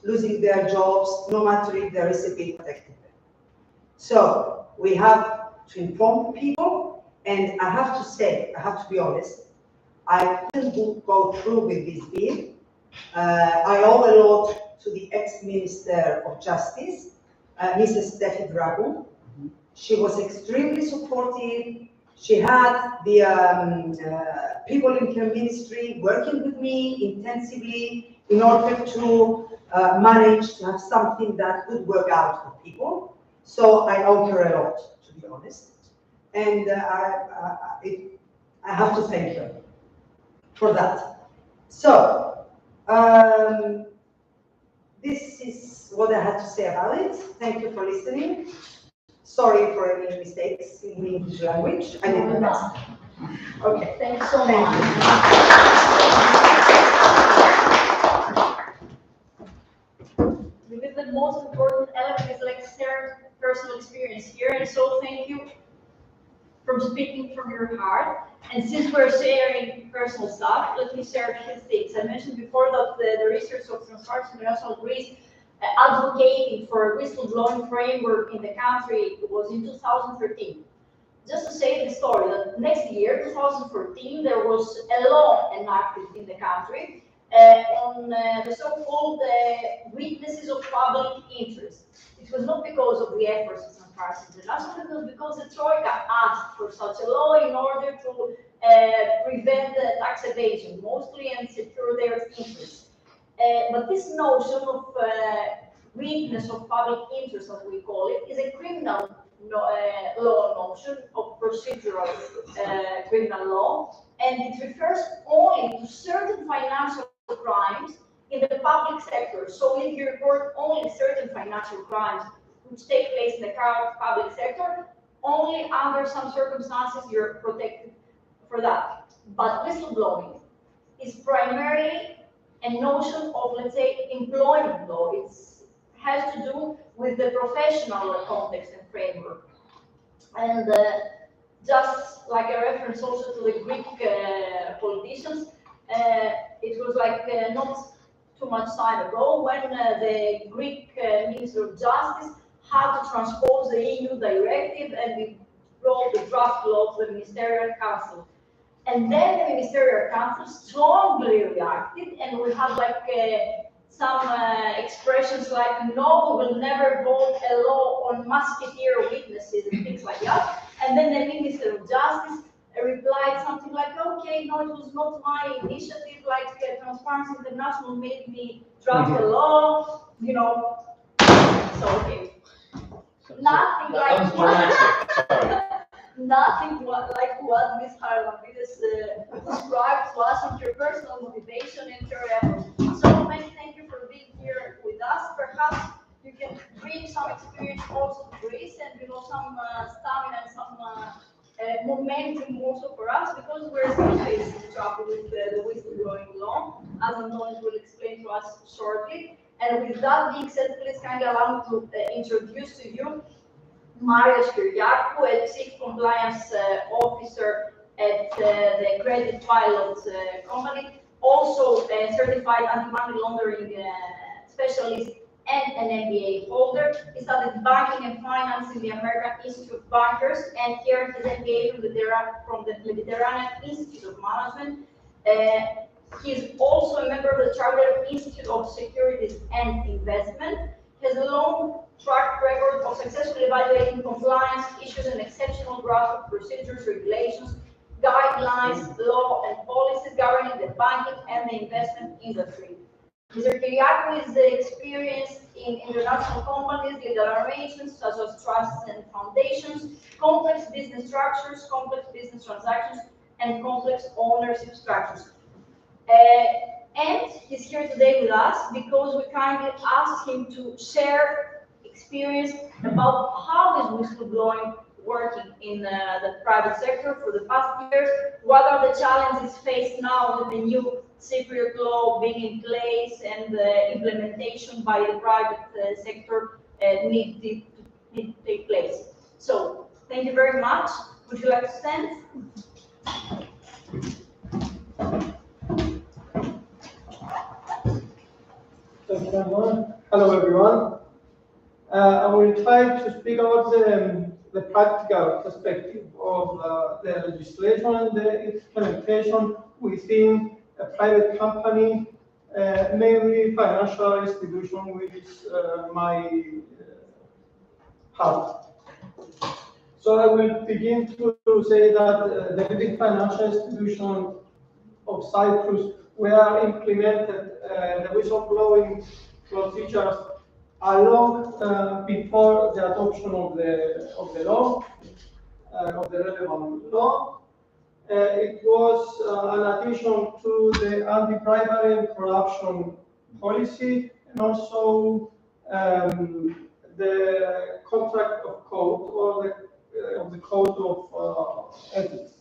losing their jobs, no matter if there is a bill protecting them. So we have to inform people, and I have to say, I have to be honest, I couldn't go through with this bill. I owe a lot to the ex-Minister of Justice, Mrs. Steffi Dragoon. She was extremely supportive. She had the people in her ministry working with me intensively in order to manage to have something that could work out for people. So I owe her a lot, to be honest. And I have to thank her for that. So, this is what I had to say about it. Thank you for listening. Sorry for any mistakes in the English language. I did my best. Okay. Thanks so much. Maybe the most important element is like shared personal experience here, and so thank you for speaking from your heart. And since we're sharing personal stuff, let me share a few things. I mentioned before that the research of Transparency International Greece advocating for a whistleblowing framework in the country was in 2013. Just to say the story, that next year, 2014, there was a law enacted in the country on the so-called weaknesses of public interest. It was not because of the efforts of Transparency International, it was because the Troika asked for such a law in order to prevent tax evasion, mostly, and secure their interests. But this notion of weakness of public interest, as we call it, is a criminal law notion of procedural criminal law, and it refers only to certain financial crimes in the public sector. So if you report only certain financial crimes which take place in the current public sector, only under some circumstances you're protected for that. But whistleblowing is primarily a notion of, let's say, employment law. It has to do with the professional context and framework. And just like a reference also to the Greek politicians, it was like not too much time ago when the Greek Minister of Justice had to transpose the EU directive, and we wrote the draft law to the Ministerial Council. And then the Ministerial Council strongly reacted, and we had like some expressions like, no, we will never vote a law on musketeer witnesses and things like that. And then the Minister of Justice replied something like, okay, no, it was not my initiative, like Transparency International made me draft a law, you know. So, okay. Nothing like nothing like what Ms. Charalambides described to us in her personal motivation and her effort. So many thank you for being here with us. Perhaps you can bring some experience also to Greece, and you know, some stamina and some momentum also for us, because we're still facing trouble with the whistleblowing law, as Antonis will explain to us shortly. And with that being said, please kindly allow me to introduce to you Marios Kyriakou, a Chief Compliance Officer at the Credit Pilot company, also a certified anti-money laundering specialist and an MBA holder. He studied banking and finance in the American Institute of Bankers, and here his MBA from the Mediterranean Institute of Management. He is also a member of the Chartered Institute of Securities and Investment. He has a long track record of successfully evaluating compliance issues and exceptional grasp of procedures, regulations, guidelines, law, and policies governing the banking and the investment industry. Mr. Kyriakou is experienced in international companies, legal arrangements such as trusts and foundations, complex business structures, complex business transactions, and complex ownership structures. And he's here today with us because we kindly asked him to share experience about how is whistleblowing working in the private sector for the past years. What are the challenges faced now with the new Cypriot law being in place and the implementation by the private sector need to take place? So, thank you very much. Would you like to stand? Hello, everyone. I will try to speak about the practical perspective of the legislation and the implementation within a private company, mainly financial institution, which is my part. So I will begin to say that the leading financial institution of Cyprus were implemented the whistleblowing procedures long before the adoption of the law, of the relevant law. It was an addition to the anti-bribery and corruption policy, and also the contract of code, or the code of ethics.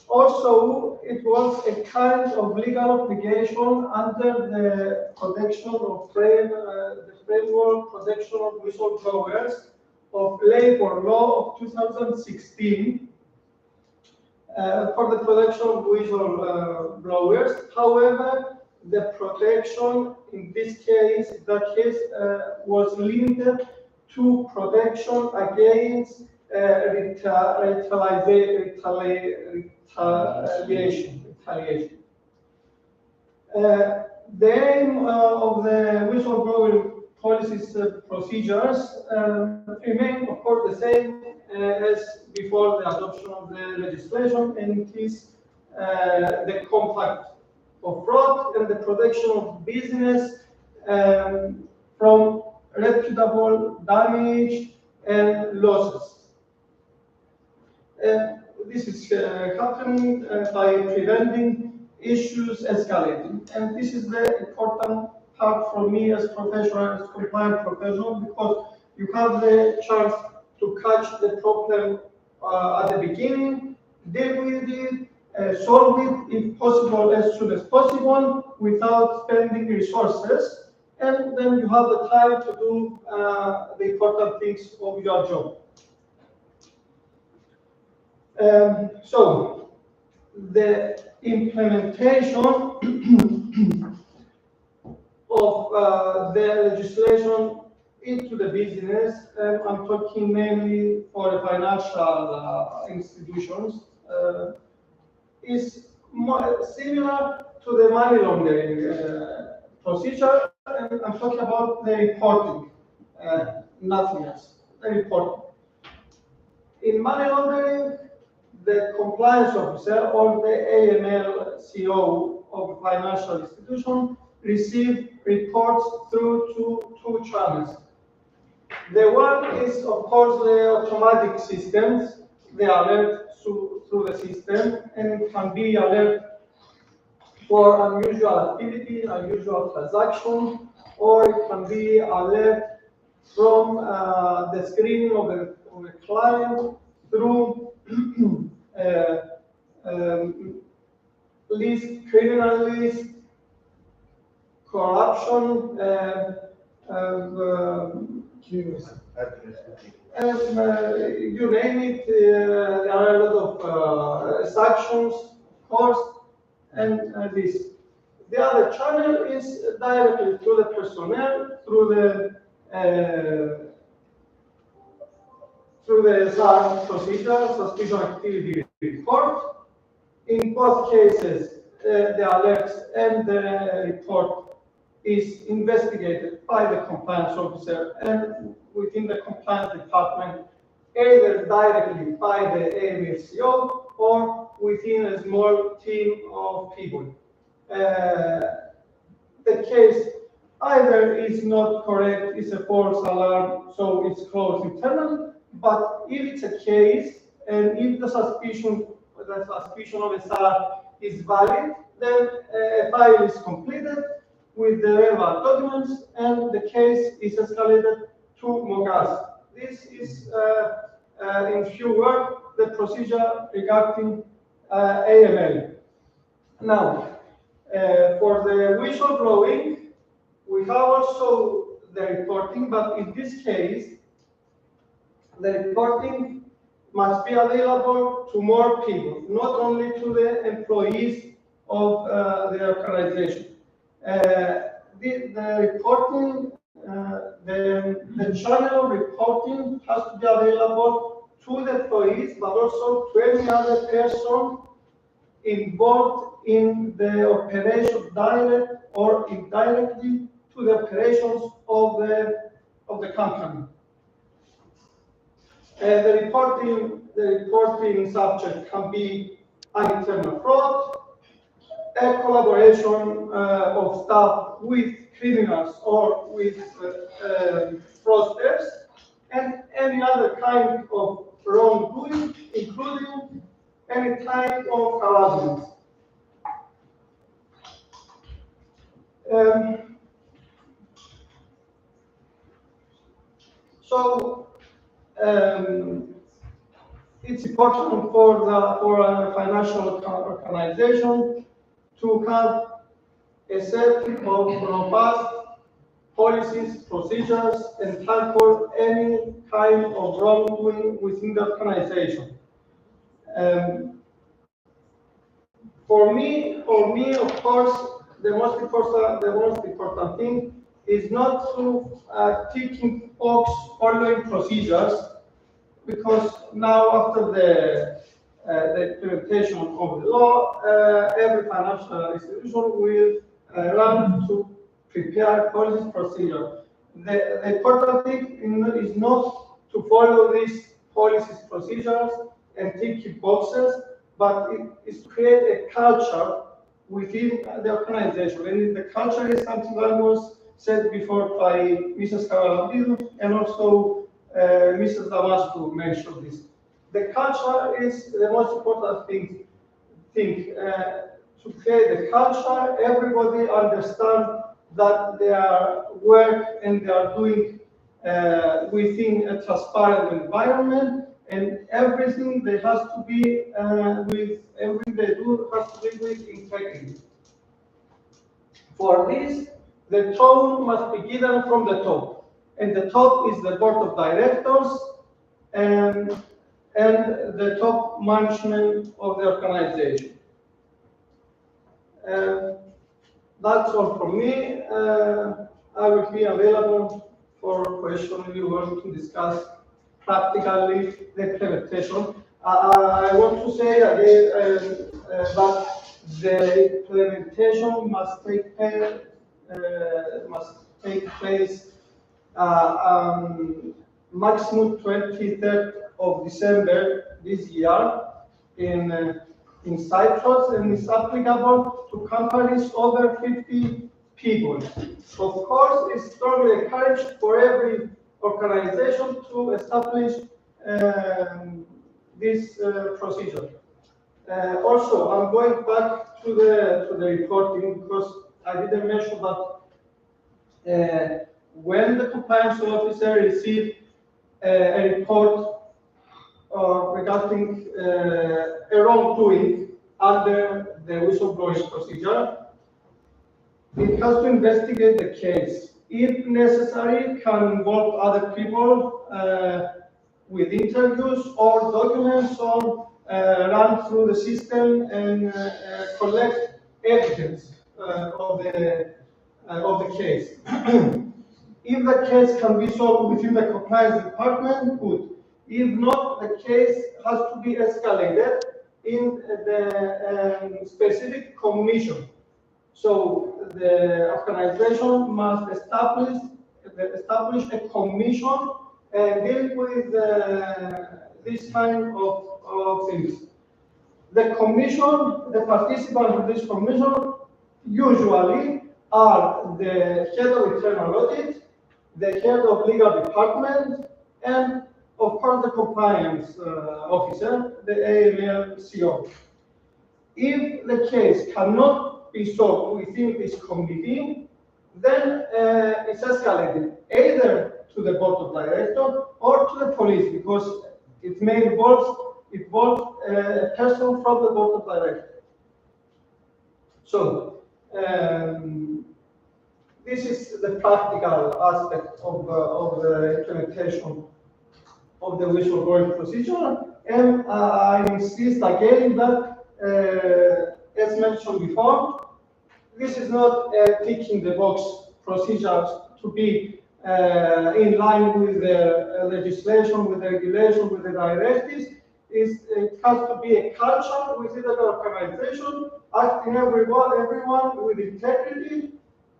Also, it was a kind of legal obligation under the protection of the framework protection of whistleblowers of labor law of 2016 for the protection of whistleblowers. However, the protection in this case, was limited to protection against retaliation. The aim of the whistleblowing policies procedures remain, of course, the same as before the adoption of the legislation, and it is the combat of fraud and the protection of business from reputable damage and losses. This is happening by preventing issues escalating, and this is the important part for me as professional, as compliant professional, because you have the chance to catch the problem at the beginning, deal with it, solve it if possible as soon as possible without spending resources, and then you have the time to do the important things of your job. So the implementation of the legislation into the business, I'm talking mainly for the financial institutions, is more similar to the money laundering procedure, and I'm talking about the reporting, nothing else, the reporting. In money laundering, the compliance officer or the AML CO of a financial institution receive reports through two channels. The one is, of course, the automatic systems. They alert through the system, and it can be alert for unusual activity, unusual transaction, or it can be alert from the screening of a client through criminal list, corruption, you name it. There are a lot of sanctions, of course, and this. The other channel is directly through the personnel, through the SAR procedure, suspicion activity report. In both cases, the alerts and the report is investigated by the compliance officer and within the compliance department, either directly by the AMFCO or within a small team of people. The case either is not correct, is a false alarm, so it's closed internally. But if it's a case, and if the suspicion of a SAR is valid, then a file is completed with the relevant documents, and the case is escalated to MOGAS. This is, in few words, the procedure regarding AML. Now, for the whistleblowing, we have also the reporting, but in this case, the reporting must be available to more people, not only to the employees of the organization. The reporting, the channel reporting has to be available to the employees, but also to any other person involved in the operation, direct or indirectly, to the operations of the company. The reporting subject can be an internal fraud, a collaboration of staff with criminals or with fraudsters, and any other kind of wrongdoing, including any kind of harassment. It's important for a financial organization to have a set of robust policies, procedures, and tackle any kind of wrongdoing within the organization. For me, of course, the most important thing is not to ticking box following procedures, because now after the implementation of the law, every financial institution will run to prepare policy procedure. The important thing is not to follow these policies procedures and ticking boxes, but it is to create a culture within the organization. And the culture is something that was said before by Mrs. Charalambides, and also Mr. Damaskou mentioned this. The culture is the most important thing. To create the culture, everybody understands that they are work and they are doing within a transparent environment, and everything they has to be everything they do has to be with integrity. For this, the tone must be given from the top, and the top is the board of directors and the top management of the organization. That's all from me. I will be available for questions if you want to discuss practically the implementation. I want to say again that the implementation must take place maximum 23rd of December this year in Cyprus, and is applicable to companies over 50 people. Of course, it's strongly encouraged for every organization to establish this procedure. Also, I'm going back to the reporting, because I didn't mention that when the compliance officer received a report regarding a wrongdoing under the whistleblowing procedure, it has to investigate the case. If necessary, can involve other people with interviews or documents, or run through the system and collect evidence of the case. If the case can be solved within the compliance department, good. If not, the case has to be escalated in the specific commission. So the organization must establish a commission dealing with this kind of things. The commission, the participants of this commission usually are the head of internal audit, the head of legal department, and of course the compliance officer, the AML CO. If the case cannot be solved within this committee, then it's escalated either to the board of directors or to the police, because it may involve a person from the board of directors. So this is the practical aspect of the implementation of the whistleblowing procedure, and I insist again that, as mentioned before, this is not ticking the box procedures to be in line with the legislation, with the regulation, with the directives. It has to be a culture within the organization, acting everyone with integrity,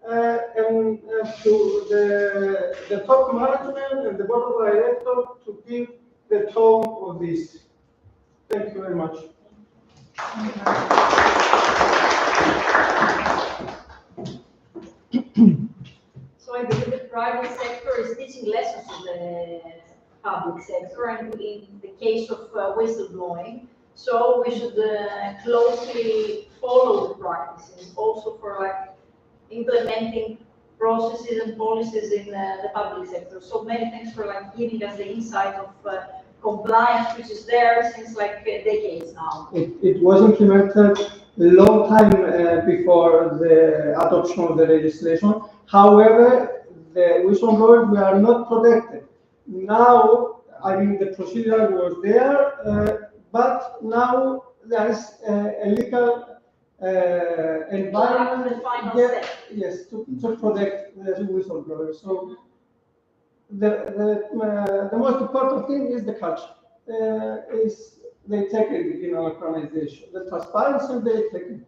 and to the top management and the board of directors to give the tone of this. Thank you very much. So I believe the private sector is teaching lessons to the public sector, and in the case of whistleblowing, so we should closely follow the practices, also for like implementing processes and policies in the public sector. So many thanks for like giving us the insight of compliance, which is there since like decades now. It was implemented a long time before the adoption of the legislation. However, the whistleblowers were not protected. Now, I mean, the procedure was there, but now there is a legal environment to protect the whistleblowers. So the most important thing is the culture, is the integrity in our organization, the transparency and the integrity.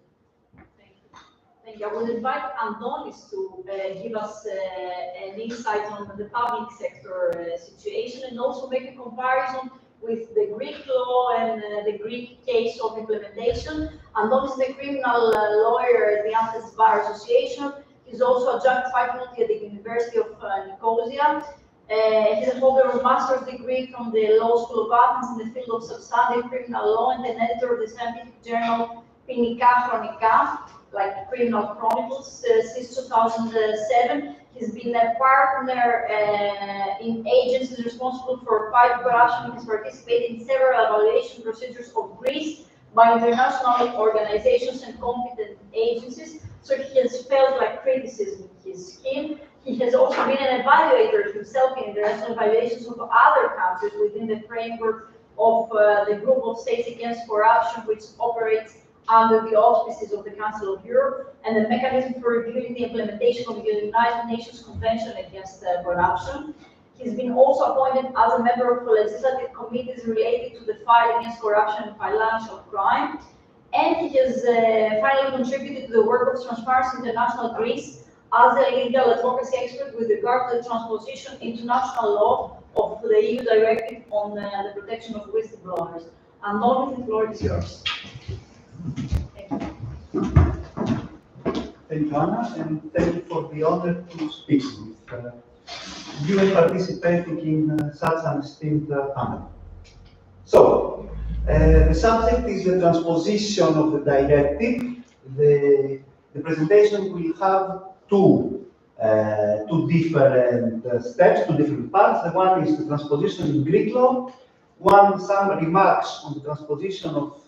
Thank you. I will invite Antonis to give us an insight on the public sector situation, and also make a comparison with the Greek law and the Greek case of implementation. Antonis is a criminal lawyer at the Athens Bar Association. He's also adjunct faculty at the University of Nicosia. He's a holder of a master's degree from the Law School of Athens in the field of substantive criminal law, and an editor of the scientific journal Ποινικά Chronica, like Criminal Chronicles, since 2007. He's been a partner in agencies responsible for fight corruption. He's participated in several evaluation procedures of Greece by international organizations and competent agencies. So he has felt like criticism in his skin. He has also been an evaluator himself in international evaluations of other countries within the framework of the Group of States Against Corruption, which operates under the auspices of the Council of Europe, and the mechanism for reviewing the implementation of the United Nations Convention Against Corruption. He's been also appointed as a member of legislative committees related to the fight against corruption and financial crime. And he has finally contributed to the work of Transparency International Greece as a legal advocacy expert with regard to the transposition into national law of the EU directive on the protection of whistleblowers. Antonis, the floor is yours. Thank you, Anna, and thank you for the honor to speak with you and participating in such an esteemed panel. So, the subject is the transposition of the directive. The presentation will have two different steps, two different parts. The one is the transposition in Greek law, some remarks on the transposition of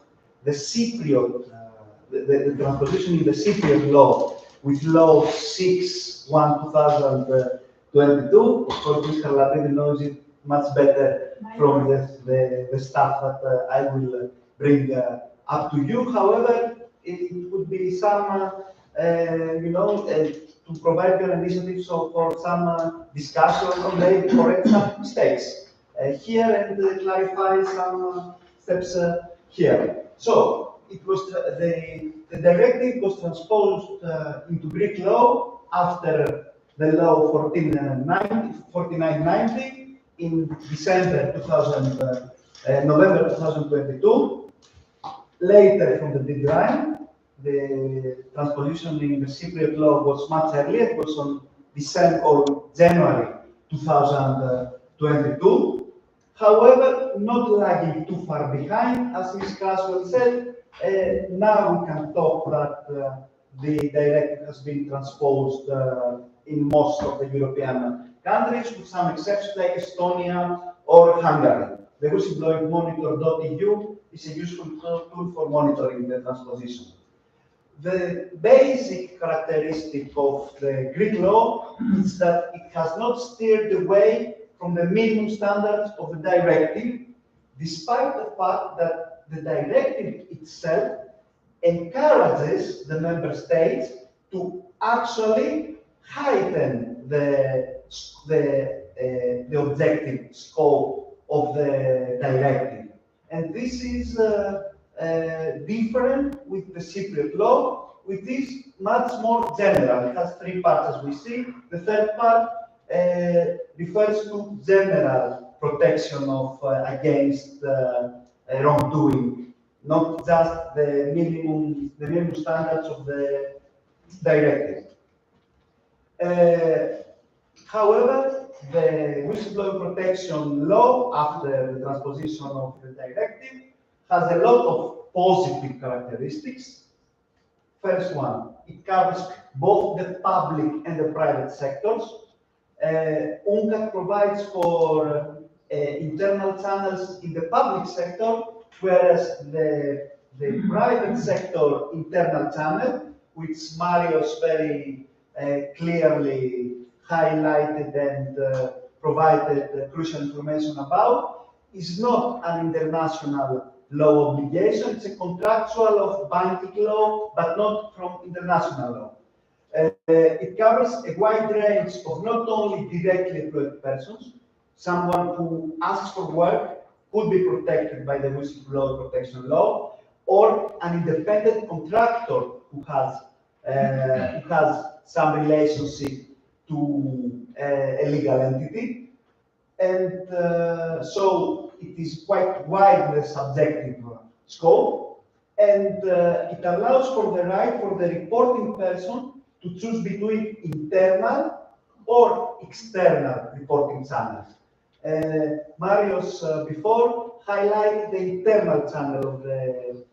the Cypriot, the transposition in the Cypriot law with Law 6/2022. Of course, Mr. Charalambides knows it much better from the stuff that I will bring up to you. However, it would be some, to provide your initiatives for some discussion or maybe correct some mistakes here and clarify some steps here. So it was the directive was transposed into Greek law after the law 4990 in November 2022. Later from the deadline, the transposition in the Cypriot law was much earlier. It was on January 2022. However, not lagging too far behind, as Ms. Cresswell said, now we can talk that the directive has been transposed in most of the European countries, with some exceptions like Estonia or Hungary. The whistleblowing monitor.eu is a useful tool for monitoring the transposition. The basic characteristic of the Greek law is that it has not steered away from the minimum standards of the directive, despite the fact that the directive itself encourages the member states to to actually heighten the objective scope of the directive. And this is different with the Cypriot law, which is much more general. It has three parts, as we see. The third part refers to general protection of against wrongdoing, not just the minimum standards of the directive. However, the whistleblower protection law, after the transposition of the directive, has a lot of positive characteristics. First one, it covers both the public and the private sectors. UNCAC provides for internal channels in the public sector, whereas the private sector internal channel, which Marios very clearly highlighted and provided crucial information about, is not an international law obligation. It's a contractual of banking law, but not from international law. It covers a wide range of not only directly employed persons. Someone who asks for work could be protected by the whistleblower protection law, or an independent contractor who has some relationship to a legal entity. And so it is quite wide, the subjective scope, and it allows for the right for the reporting person to choose between internal or external reporting channels. Marios before highlighted the internal channel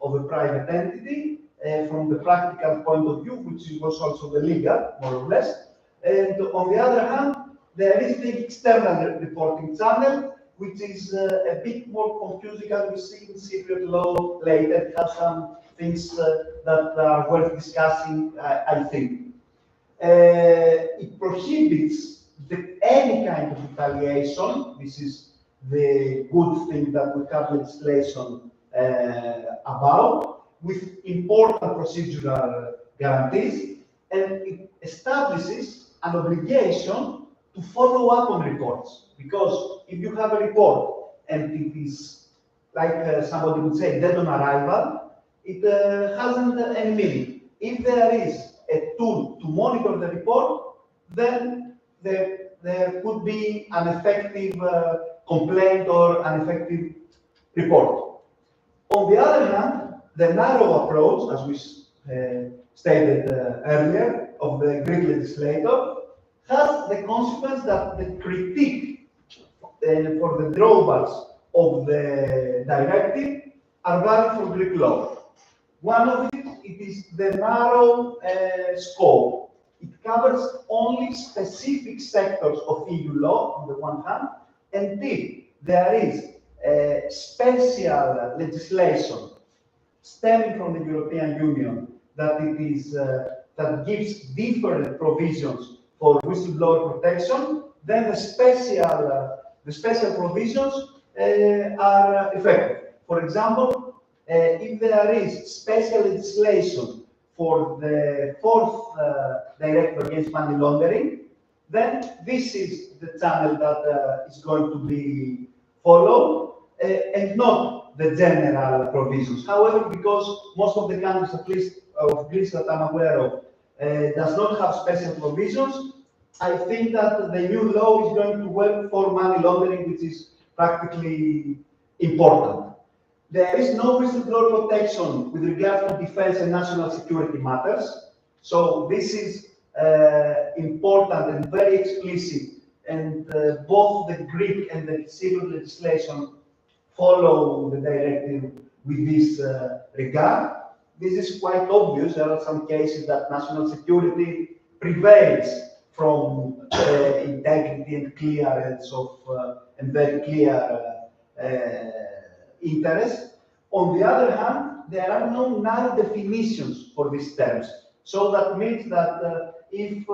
of a private entity from the practical point of view, which was also the legal, more or less. And on the other hand, there is the external reporting channel, which is a bit more confusing, as we see in Cypriot law later. It has some things that are worth discussing, I think. It prohibits any kind of retaliation. This is the good thing that we have legislation about, with important procedural guarantees, and it establishes an obligation to follow up on reports. Because if you have a report and it is, like somebody would say, dead on arrival, it hasn't any meaning. If there is a tool to monitor the report, then there could be an effective complaint or an effective report. On the other hand, the narrow approach, as we stated earlier, of the Greek legislator, has the consequence that the critique for the drawbacks of the directive are valid for Greek law. One of it is the narrow scope. It covers only specific sectors of EU law on the one hand, and if there is special legislation stemming from the European Union that it is that gives different provisions for whistleblower protection, then the special provisions are effective. For example, if there is special legislation for the fourth directive against money laundering, then this is the channel that is going to be followed, and not the general provisions. However, because most of the countries, at least of Greece that I'm aware of, does not have special provisions, I think that the new law is going to work for money laundering, which is practically important. There is no whistleblower protection with regard to defense and national security matters. So this is important and very explicit, and both the Greek and the civil legislation follow the directive with this regard. This is quite obvious. There are some cases that national security prevails from integrity and clearance of and very clear interest. On the other hand, there are no narrow definitions for these terms. So that means that if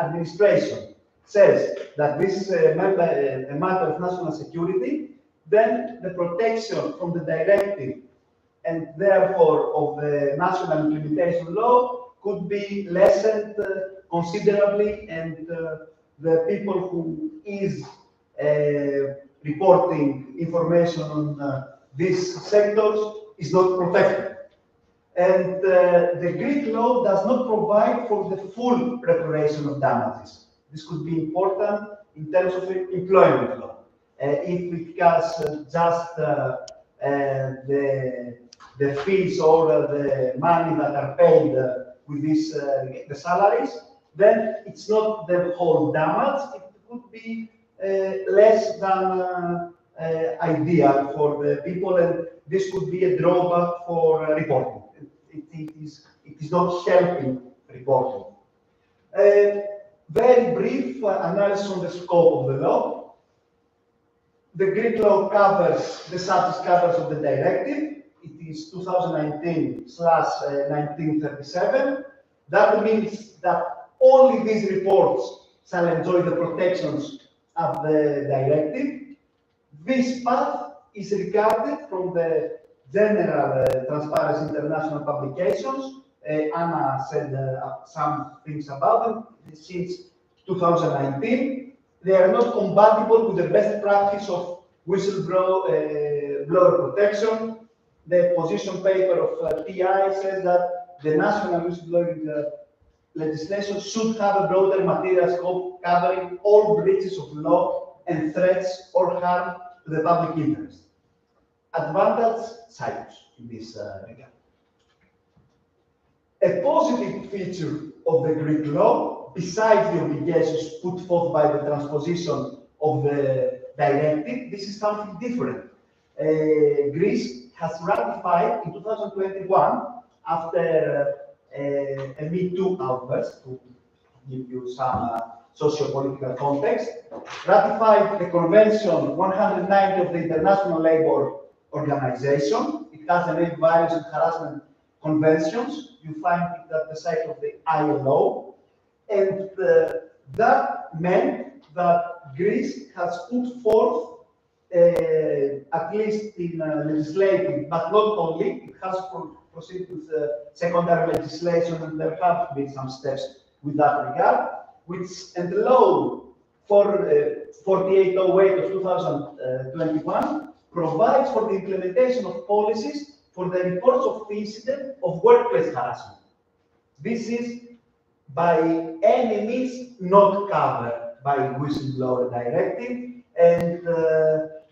administration says that this is a matter of national security, then the protection from the directive and therefore of the national implementation law could be lessened considerably, and the people who is reporting information on these sectors is not protected. And the Greek law does not provide for the full reparation of damages. This could be important in terms of employment law. If it has just the fees or the money that are paid with this, the salaries, then it's not the whole damage. It would be less than ideal for the people, and this could be a drawback for reporting. It is not helping reporting. Very brief analysis on the scope of the law. The Greek law covers the subject covers of the directive. It is 2019/1937. That means that only these reports shall enjoy the protections of the directive. This path is regarded from the general Transparency International publications. Anna said some things about them. Since 2019, they are not compatible with the best practice of whistleblower protection. The position paper of TI says that the national whistleblowing legislation should have a broader material scope covering all breaches of law and threats or harm to the public interest. Advantage Cyprus in this regard. A positive feature of the Greek law, besides the obligations put forth by the transposition of the directive, this is something different. Greece has ratified in 2021, after a Me Too outburst, to give you some socio-political context, ratified the Convention 190 of the International Labour Organization. It has the name Violence and Harassment Conventions. You find it at the site of the ILO. And that meant that Greece has put forth, at least in legislative, but not only, it has proceeded with secondary legislation, and there have been some steps with that regard, which, and the law for 4808 of 2021 provides for the implementation of policies for the reports of incident of workplace harassment. This is by any means not covered by whistleblower directive, and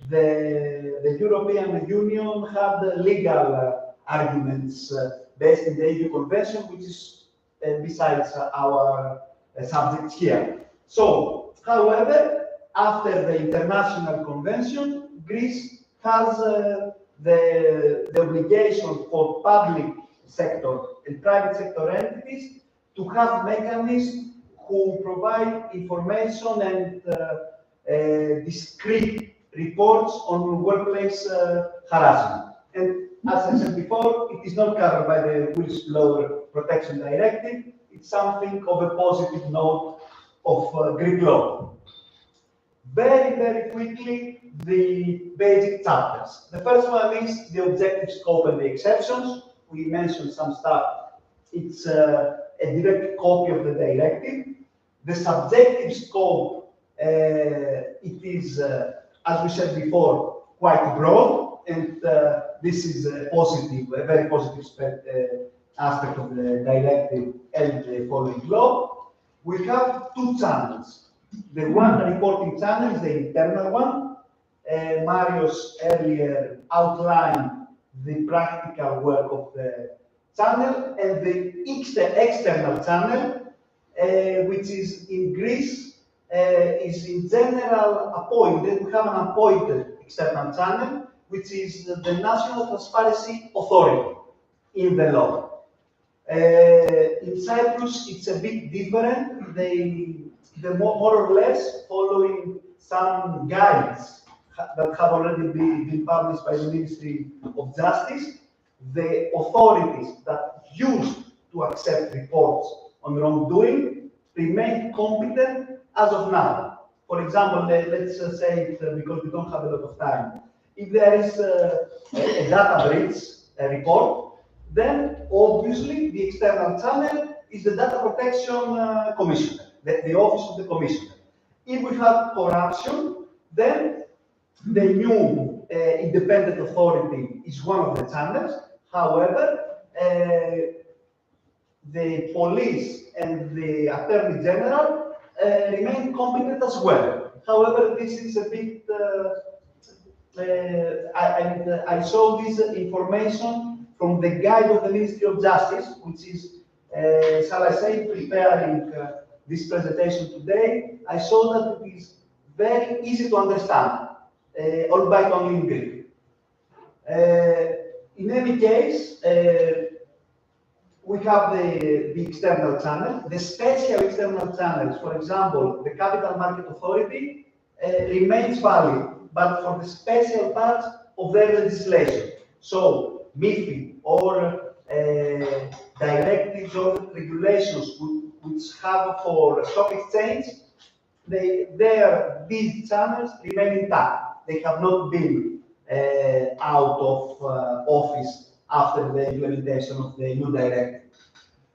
the European Union had legal arguments based in the EU Convention, which is besides our subjects here. So, however, after the international convention, Greece has the obligation for public sector and private sector entities to have mechanisms who provide information and discrete reports on workplace harassment. And as I said before, it is not covered by the Whistleblower Protection Directive. It's something of a positive note of Greek law. Very, very quickly, the basic chapters. The first one is the objective scope and the exceptions. We mentioned some stuff. It's a direct copy of the directive. The subjective scope, it is, as we said before, quite broad, and this is a positive, a very positive aspect of the directive and the following law. We have two channels. The one reporting channel is the internal one. Marius earlier outlined the practical work of the channel, and the external channel, which is in Greece, is in general appointed. We have an appointed external channel, which is the National Transparency Authority in the law. In Cyprus, it's a bit different. They more or less following some guides that have already been published by the Ministry of Justice. The authorities that used to accept reports on wrongdoing remain competent as of now. For example, let's say it because we don't have a lot of time. If there is a data breach report, then obviously the external channel is the Data Protection Commissioner, the Office of the Commissioner. If we have corruption, then the new independent authority is one of the channels. However, the police and the Attorney General remain competent as well. However, this is a bit, I saw this information from the guide of the Ministry of Justice, which is, shall I say, preparing this presentation today. I saw that it is very easy to understand, albeit only in Greek. In any case, we have the external channel, the special external channels. For example, the Capital Market Authority remains valid, but for the special parts of their legislation. So, MiFID or directives or regulations which have for stock exchange, these channels remain intact. They have not been out of office after the implementation of the new directive.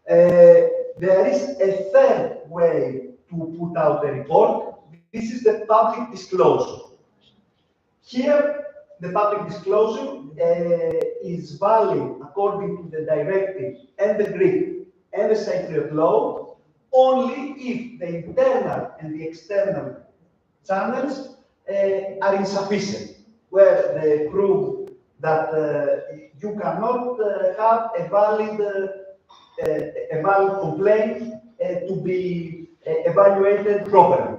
There is a third way to put out a report. This is the public disclosure. Here, the public disclosure is valid according to the directive and the Greek and the Cypriot law only if the internal and the external channels are insufficient, where they prove that you cannot have a valid complaint to be evaluated properly.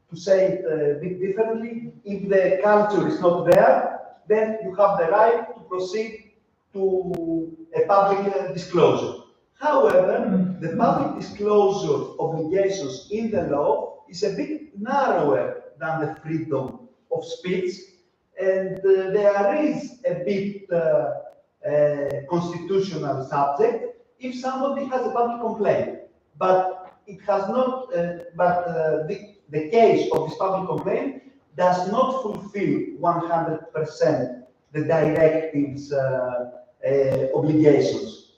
To say it a bit differently, if the culture is not there, then you have the right to proceed to a public disclosure. However, the public disclosure obligations in the law is a bit narrower than the freedom of speech, and there is a bit constitutional subject if somebody has a public complaint, but it has not. The case of this public complaint does not fulfill 100% the directive's obligations.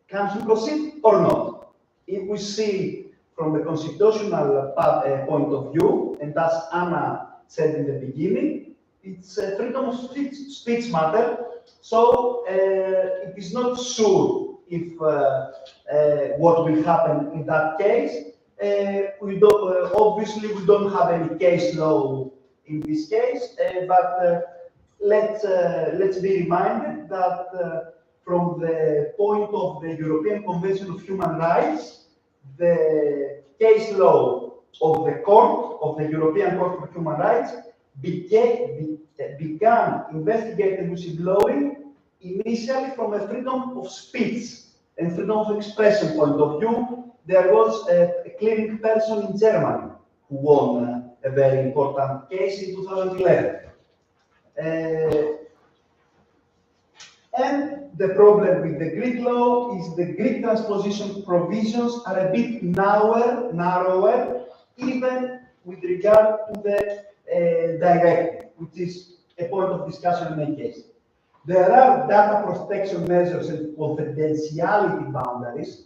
Can we proceed or not? If we see from the constitutional point of view, and as Anna said in the beginning, it's a freedom of speech matter, so it is not sure if what will happen in that case. Obviously, we don't have any case law in this case, but let's be reminded that from the point of the European Convention of Human Rights, the case law of the Court, of the European Court of Human Rights, began investigating whistleblowing initially from a freedom of speech and freedom of expression point of view. There was a clearing person in Germany who won a very important case in 2011. And the problem with the Greek law is the Greek transposition provisions are a bit narrower, even with regard to the directive, which is a point of discussion in any case. There are data protection measures and confidentiality boundaries.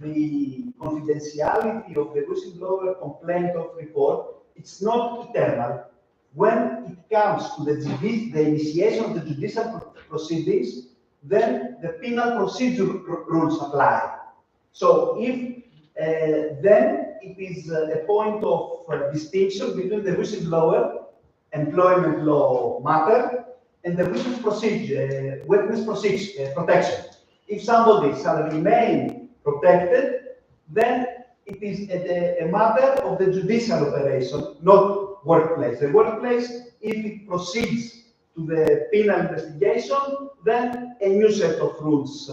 The confidentiality of the whistleblower complaint of report, it's not eternal. When it comes to the initiation of the judicial proceedings, then the penal procedure rules apply. So if then it is a point of distinction between the whistleblower employment law matter and the witness protection. If somebody shall remain protected, then it is a matter of the judicial operation, not workplace. The workplace, if it proceeds to the penal investigation, then a new set of rules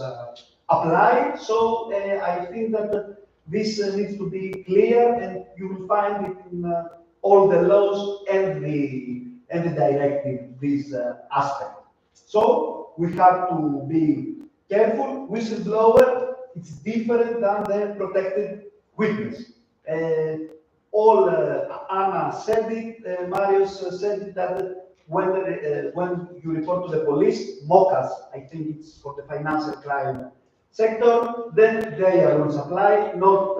apply. So I think that this needs to be clear, and you will find it in all the laws and the directive, this aspect. So we have to be careful. Whistleblower, it's different than the protected witness. Anna said it, Marius said it, that when you report to the police, MOCAS, I think it's for the financial crime sector, then their rules apply, not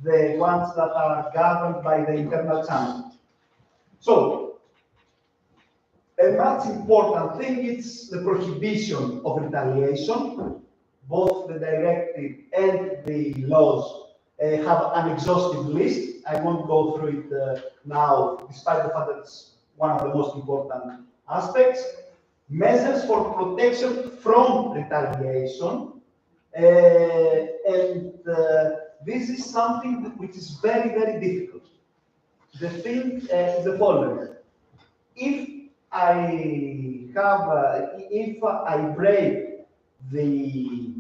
the ones that are governed by the internal channel. So, a much important thing is the prohibition of retaliation. Both the directive and the laws have an exhaustive list. I won't go through it now, despite the fact that it's one of the most important aspects. Measures for protection from retaliation. This is something which is very, very difficult. The thing is the following. If I break the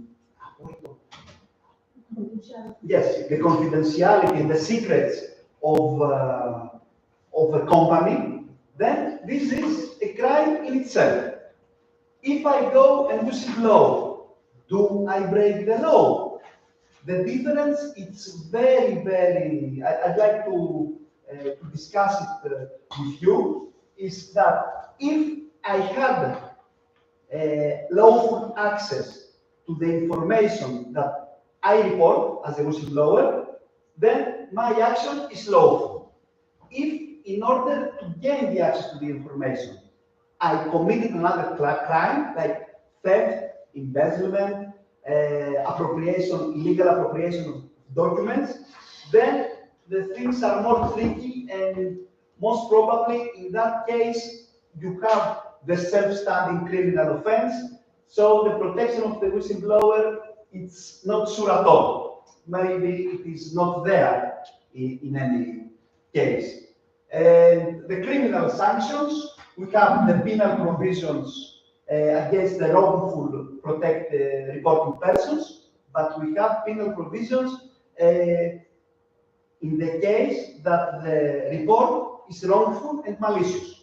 confidentiality and the secrets of a company, then this is a crime in itself. If I go and whistleblow, do I break the law? The difference is very, very, I'd like to discuss it with you, is that if I had lawful access to the information that I report as a whistleblower, then my action is lawful. If in order to gain the access to the information, I committed another crime like theft, embezzlement, illegal appropriation of documents, then the things are more tricky, and most probably in that case you have the self-standing criminal offense, so the protection of the whistleblower, it's not sure at all. Maybe it is not there in any case. And the criminal sanctions, we have the penal provisions against the wrongful reporting persons, but we have penal provisions in the case that the report is wrongful and malicious.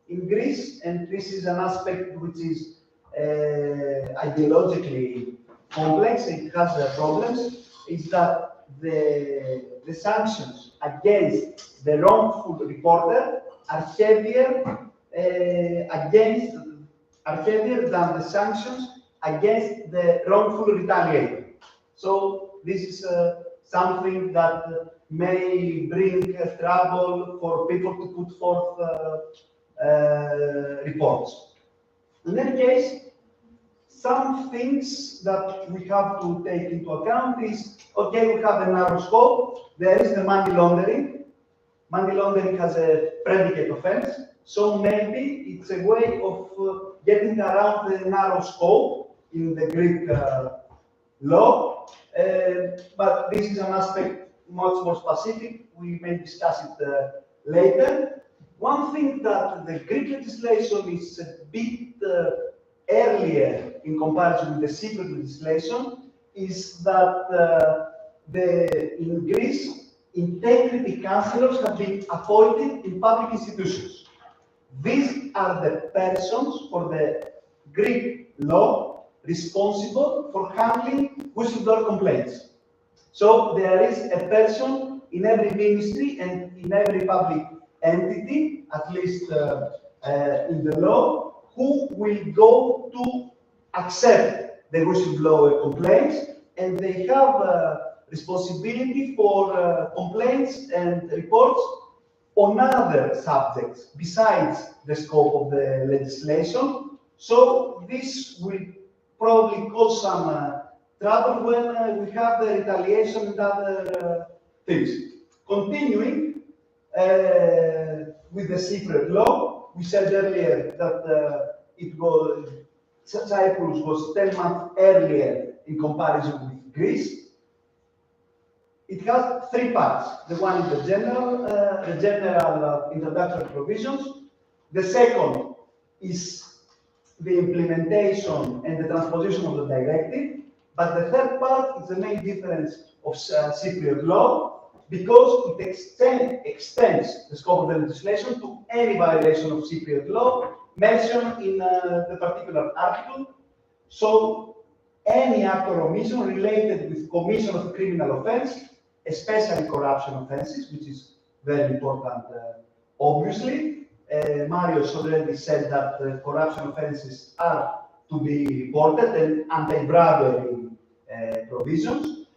In Greece, and this is an aspect which is ideologically complex, it has problems, is that the sanctions against the wrongful reporter are heavier than the sanctions against the wrongful retaliator. So this is something that may bring trouble for people to put forth reports. In any case, some things that we have to take into account is, okay, we have a narrow scope, there is the money laundering. Money laundering has a predicate offense, so maybe it's a way of getting around the narrow scope in the Greek law, but this is an aspect much more specific. We may discuss it later. One thing that the Greek legislation is a bit earlier in comparison with the Cypriot legislation is that in Greece, integrity councillors have been appointed in public institutions. These are the persons for the Greek law responsible for handling whistleblower complaints. So there is a person in every ministry and in every public entity, at least in the law, who will go to accept the whistleblower complaints, and they have responsibility for complaints and reports on other subjects besides the scope of the legislation. So this will probably cause some trouble when we have the retaliation and other things. Continuing with the Cypriot law, we said earlier that Cyprus was 10 months earlier in comparison with Greece. It has three parts. The one is the general introductory provisions. The second is the implementation and the transposition of the directive. But the third part is the main difference of Cypriot law, because it extends the scope of the legislation to any violation of Cypriot law mentioned in the particular article. So any act or omission related with commission of a criminal offense, especially corruption offenses, which is very important, obviously. Marius already said that corruption offenses are to be reported, and anti-bribery provisions,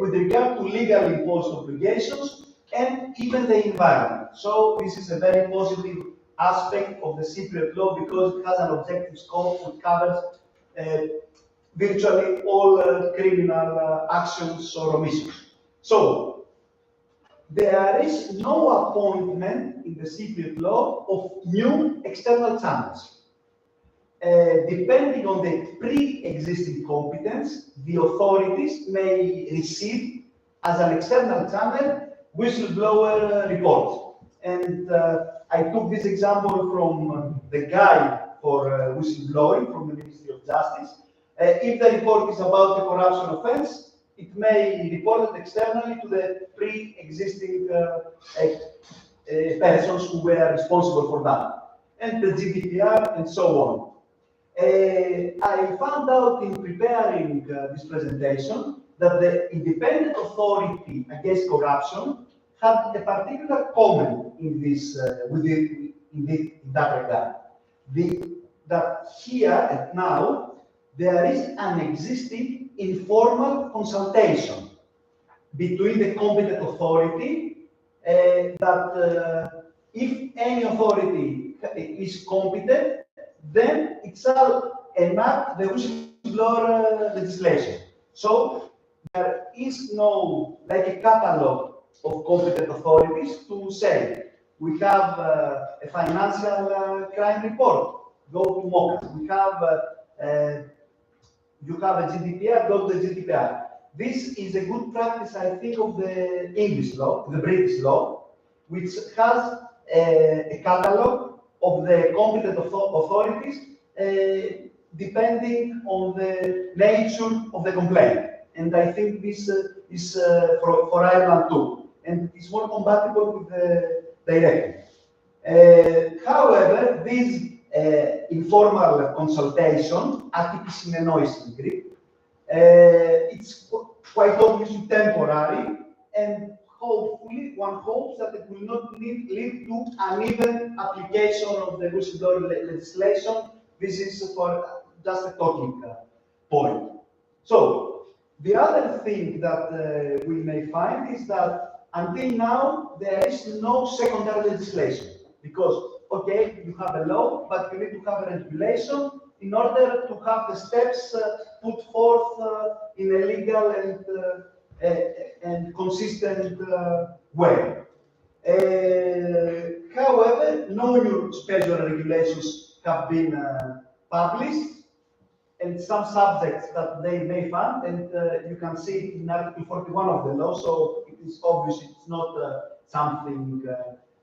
with regard to legally imposed obligations and even the environment. So this is a very positive aspect of the Cypriot law because it has an objective scope that covers virtually all criminal actions or omissions. So there is no appointment in the Cypriot law of new external channels. Depending on the pre-existing competence, the authorities may receive as an external channel whistleblower reports. And I took this example from the guide for whistleblowing from the Ministry of Justice. If the report is about a corruption offense, it may be reported externally to the pre-existing persons who were responsible for that, and the GDPR and so on. I found out in preparing this presentation that the Independent Authority Against Corruption had a particular comment in this, in that regard. That here and now there is an existing informal consultation between the competent authority that if any authority is competent, then it shall enact the whistleblower legislation. So there is no, like a catalog of competent authorities to say, we have a financial crime report, go to MOCA. We have, you have a GDPR, go to the GDPR. This is a good practice, I think, of the English law, the British law, which has a catalog of the competent authorities depending on the nature of the complaint. And I think this is for Ireland too. And it's more compatible with the directive. However, this informal consultation, άτυπη συνεννόηση in Greek, it's quite obviously temporary, and hopefully one hopes that it will not lead to uneven application of the whistleblower legislation. This is for just a talking point. So the other thing that we may find is that until now there is no secondary legislation, because okay, you have a law, but you need to have a regulation in order to have the steps put forth in a legal and consistent way. However, no new special regulations have been published, and some subjects that they may fund, and you can see it in Article 41 of the law, so it is obvious it's not something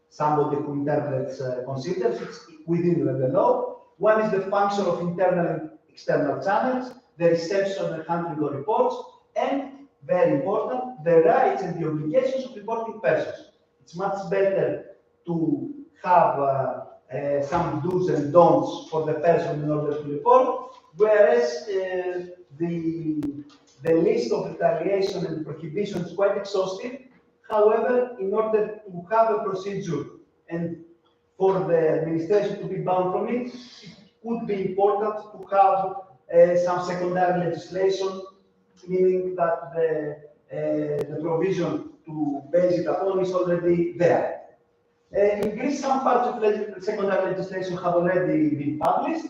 somebody who interprets considers, it's within the law. One is the function of internal and external channels, the reception and handling of reports, and very important, the rights and the obligations of reporting persons. It's much better to have some do's and don'ts for the person in order to report, whereas the list of retaliation and prohibition is quite exhaustive. However, in order to have a procedure and for the administration to be bound from it, it would be important to have some secondary legislation, meaning that the provision to base it upon is already there. In Greece, some parts of secondary legislation have already been published.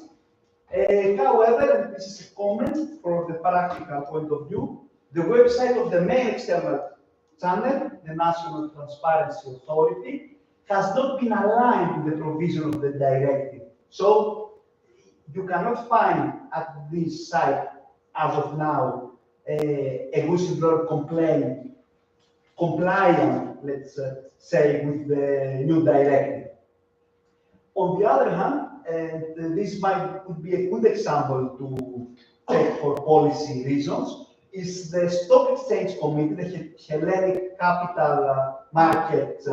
However, and this is a comment from the practical point of view, the website of the main external channel, the National Transparency Authority, has not been aligned with the provision of the directive. So you cannot find at this site, as of now, a whistleblower complaint compliant, let's say, with the new directive. On the other hand, and this could be a good example to take for policy reasons, is the Stock Exchange Committee, the Hellenic Capital Market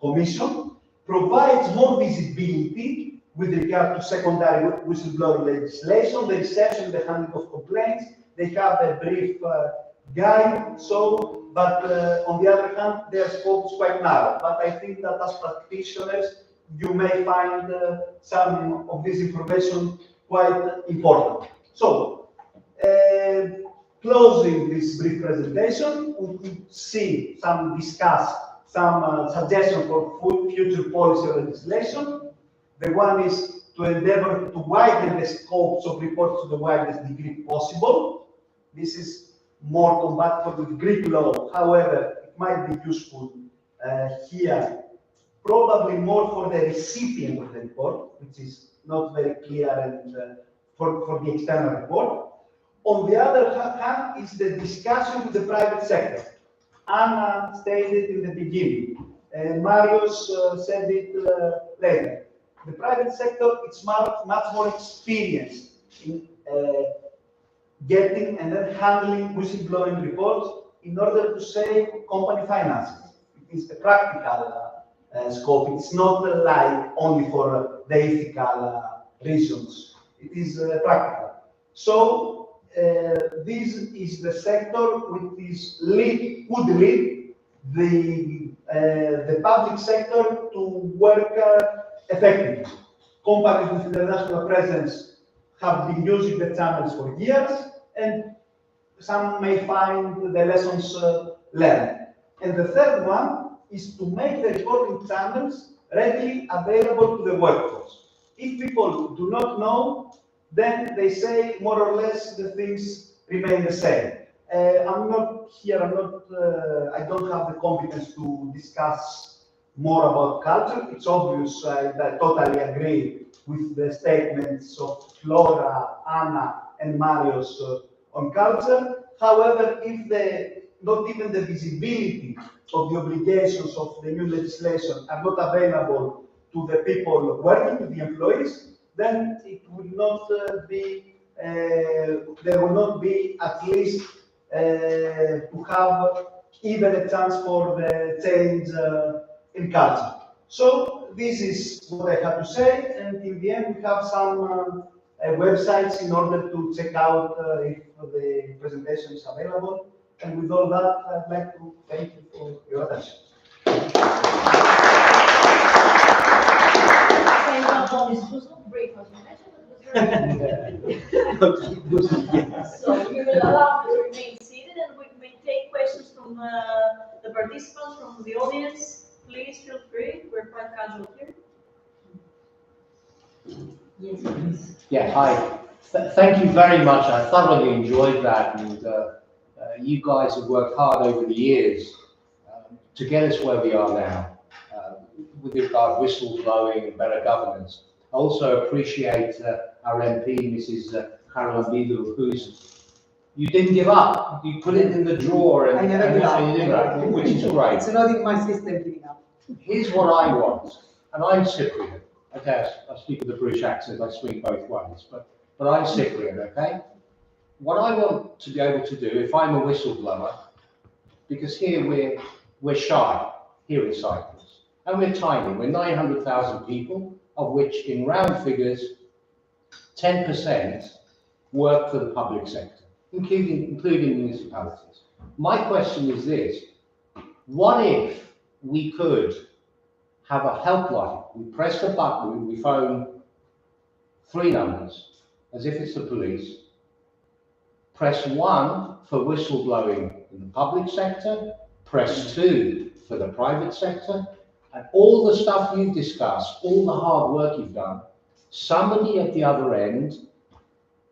Commission, provides more visibility with regard to secondary whistleblower legislation, the reception, the handling of complaints. They have a brief guide, so, but on the other hand, their scope is quite narrow. But I think that as practitioners, you may find some of this information quite important. So, closing this brief presentation, we could see discuss some suggestions for future policy or legislation. The one is to endeavor to widen the scopes of reports to the widest degree possible. This is more compatible with Greek law. However, it might be useful here, probably more for the recipient of the report, which is not very clear, and for the external report. On the other hand is the discussion with the private sector. Anna stated in the beginning, Marius said it later. The private sector is much more experienced in getting and then handling whistleblowing reports in order to save company finances. It is a practical scope. It's not like only for the ethical reasons. It is practical. So this is the sector which would lead the public sector to work effectively. Companies with international presence have been using the channels for years, and some may find the lessons learned. And the third one is to make the reporting channels readily available to the workforce. If people do not know, then they say more or less the things remain the same. I'm not here, I don't have the competence to discuss more about culture. It's obvious I totally agree with the statements of Flora, Anna, and Marius on culture. However, if not even the visibility of the obligations of the new legislation are not available to the people working, to the employees, then it will not be, there will not be at least to have even a chance for the change in culture. So this is what I have to say, and in the end we have some websites in order to check out if the presentation is available. And with all that, I'd like to thank you for your attention. This was not brief, as you mentioned, but it was very So we will allow you to remain seated, and we may take questions from the participants, from the audience. Please feel free. We're quite casual here. Yes, please. Yeah, hi. Thank you very much. I thoroughly enjoyed that, and you guys have worked hard over the years to get us where we are now with regard to whistleblowing and better governance. I also appreciate our MP, Mrs Charalambides, you didn't give up. You put it in the drawer, and, I never give up. Which is great. It's not in my system giving up. Here's what I want, and I'm Cypriot. Okay, I speak with a British accent. I speak both ways, but I'm Cypriot. Okay. What I want to be able to do, if I'm a whistleblower, because here we're shy here in Cyprus, and we're tiny. We're 900,000 people, of which, in round figures, 10% work for the public sector, including municipalities. My question is this: what if we could have a helpline? We press the button, we phone 3 numbers, as if it's the police. Press 1 for whistleblowing in the public sector, press 2 for the private sector, and all the stuff you've discussed, all the hard work you've done, somebody at the other end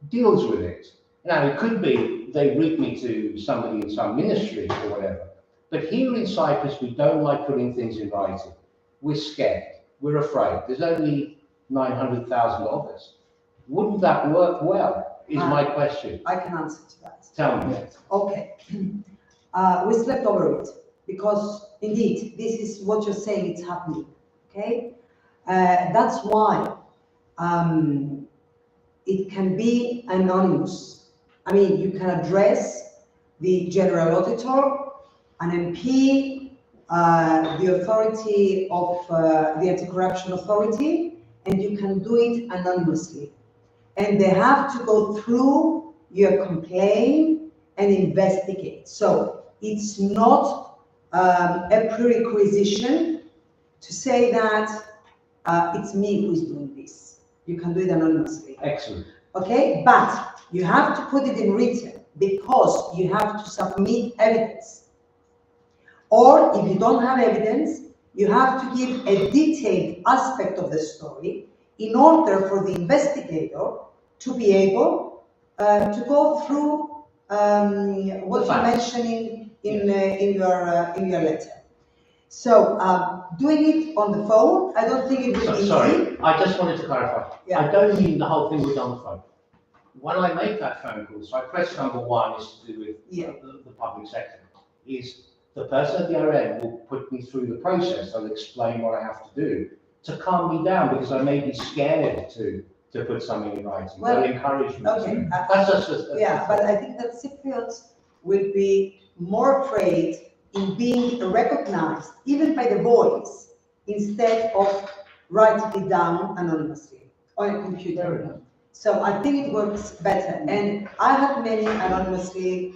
deals with it. Now, it could be they route me to somebody in some ministry or whatever, but here in Cyprus, we don't like putting things in writing. We're scared, we're afraid. There's only 900,000 of us. Wouldn't that work well, is my question. I can answer to that. Tell me. Okay. We slept over it, because indeed, this is what you're saying, it's happening, okay? That's why it can be anonymous. I mean, you can address the general auditor, an MP, the authority of the anti-corruption authority, and you can do it anonymously. And they have to go through your complaint and investigate. So it's not a prerequisition to say that it's me who's doing this. You can do it anonymously. Excellent. Okay, but you have to put it in written. because you have to submit evidence. Or if you don't have evidence, you have to give a detailed aspect of the story in order for the investigator to be able to go through what you're mentioning in your letter. So doing it on the phone, I don't think it would be easy. Sorry, I just wanted to clarify. Yeah. I don't mean the whole thing was on the phone. When I make that phone call, so I press number 1 is to do with the public sector, is the person at the other end will put me through the process. They'll explain what I have to do to calm me down because I may be scared to put something in writing. Well, they'll encourage me. Okay. That's just But I think that Cypriots would be more afraid in being recognized, even by the voice, instead of writing it down anonymously on a computer. So I think it works better. And I had many anonymously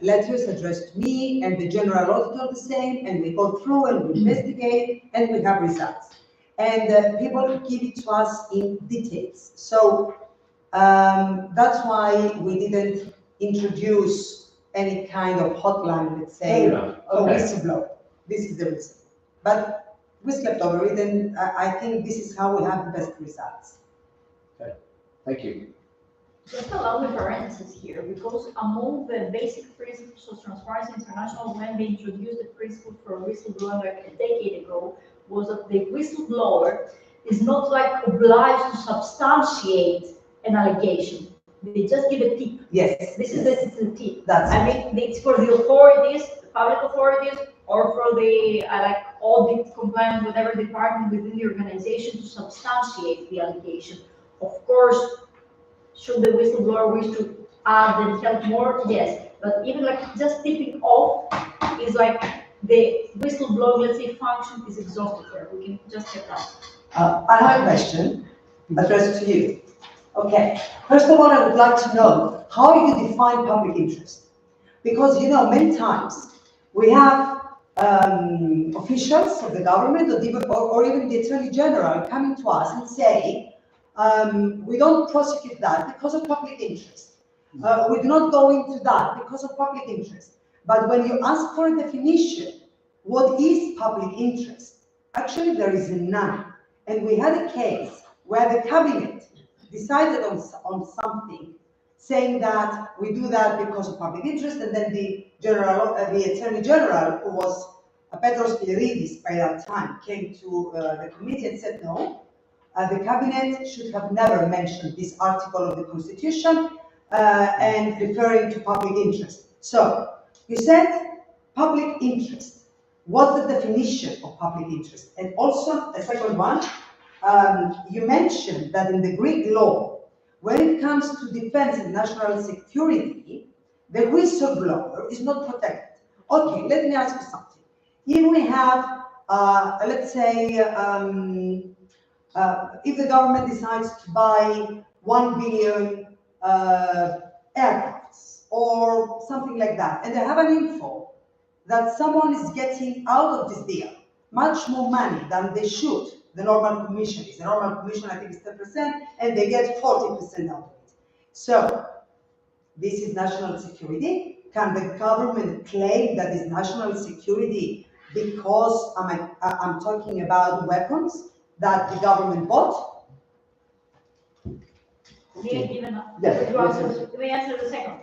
letters addressed to me, and the general auditor the same, and we go through and we investigate, and we have results. And people give it to us in details. So that's why we didn't introduce any kind of hotline, let's say, for whistleblower. This is the reason. But we slept over it, and I think this is how we have the best results. Okay, thank you. Just allow me parenthesis here, because among the basic principles of Transparency International, when they introduced the principle for whistleblowing like a decade ago, was that the whistleblower is not like obliged to substantiate an allegation. They just give a tip. Yes. This is the tip. That's I mean, it's for the authorities, the public authorities, or for the like audit, compliance, whatever department within the organization to substantiate the allegation. Of course, should the whistleblower wish to add and help more? Yes. But even like just tipping off is like the whistleblowing, let's say, function is exhausted here. We can just get that. I have a question addressed to you. Okay, first of all, I would like to know how you define public interest. Because, you know, many times we have officials of the government or even the Attorney General coming to us and say, we don't prosecute that because of public interest. We do not go into that because of public interest. But when you ask for a definition, what is public interest? Actually, there is none. And we had a case where the cabinet decided on something, saying that we do that because of public interest, and then the Attorney General, who was Petros Kyriadis by that time, came to the committee and said, no, the cabinet should have never mentioned this article of the Constitution and referring to public interest. So, you said public interest. What's the definition of public interest? And also, a second one, you mentioned that in the Greek law, when it comes to defense and national security, the whistleblower is not protected. Okay, let me ask you something. If we have, let's say, if the government decides to buy 1 billion aircrafts or something like that, and they have an info that someone is getting out of this deal much more money than they should, the normal commission is. The normal commission, I think, is 10%, and they get 40% out of it. So, this is national security. Can the government claim that it's national security because I'm talking about weapons that the government bought? We have given Yes. Let me answer the second.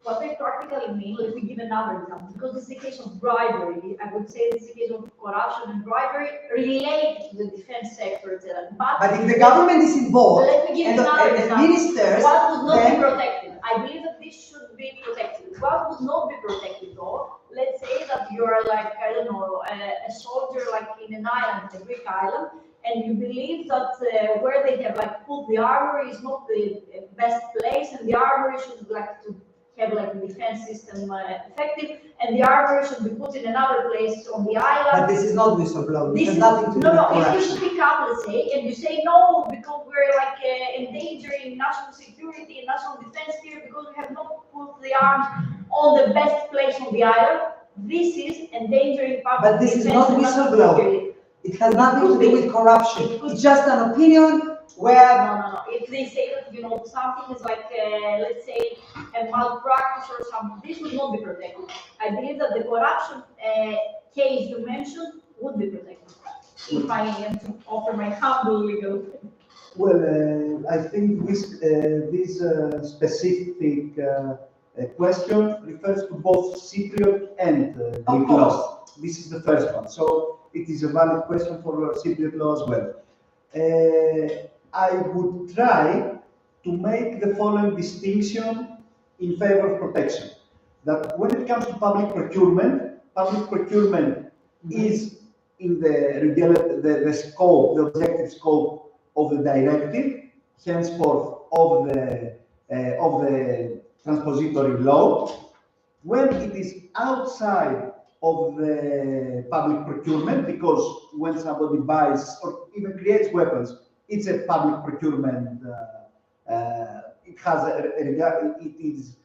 What they practically mean, let me give another example, because this is a case of bribery. I would say this is a case of corruption and bribery related to the defense sector. But if the government is involved, let me give and another example. ministers, what would not then be protected? I believe that this should be protected. What would not be protected though? Let's say that you are like, I don't know, a soldier like in an island, a Greek island, and you believe that where they have like put the armory is not the best place, and the armory should like to have like the defense system effective, and the armory should be put in another place on the island. But this is not whistleblowing. It has nothing to do with corruption. If you speak up, let's say, and you say no because we're like endangering national security and national defense here because we have not put the arms on the best place on the island, this is endangering public But this is not whistleblowing. It has nothing to do with corruption. It's just an opinion where No. If they say that, you know, something is like, let's say, a malpractice or something, this would not be protected. I believe that the corruption case you mentioned would be protected. If I am to offer my humble legal. Well, I think this specific question refers to both Cypriot and Greek law. This is the first one, so it is a valid question for Cypriot law as well. I would try to make the following distinction in favor of protection. That when it comes to public procurement is in the scope, the objective scope of the directive, henceforth of the transpository law. When it is outside of the public procurement, because when somebody buys or even creates weapons, it's a public procurement. It is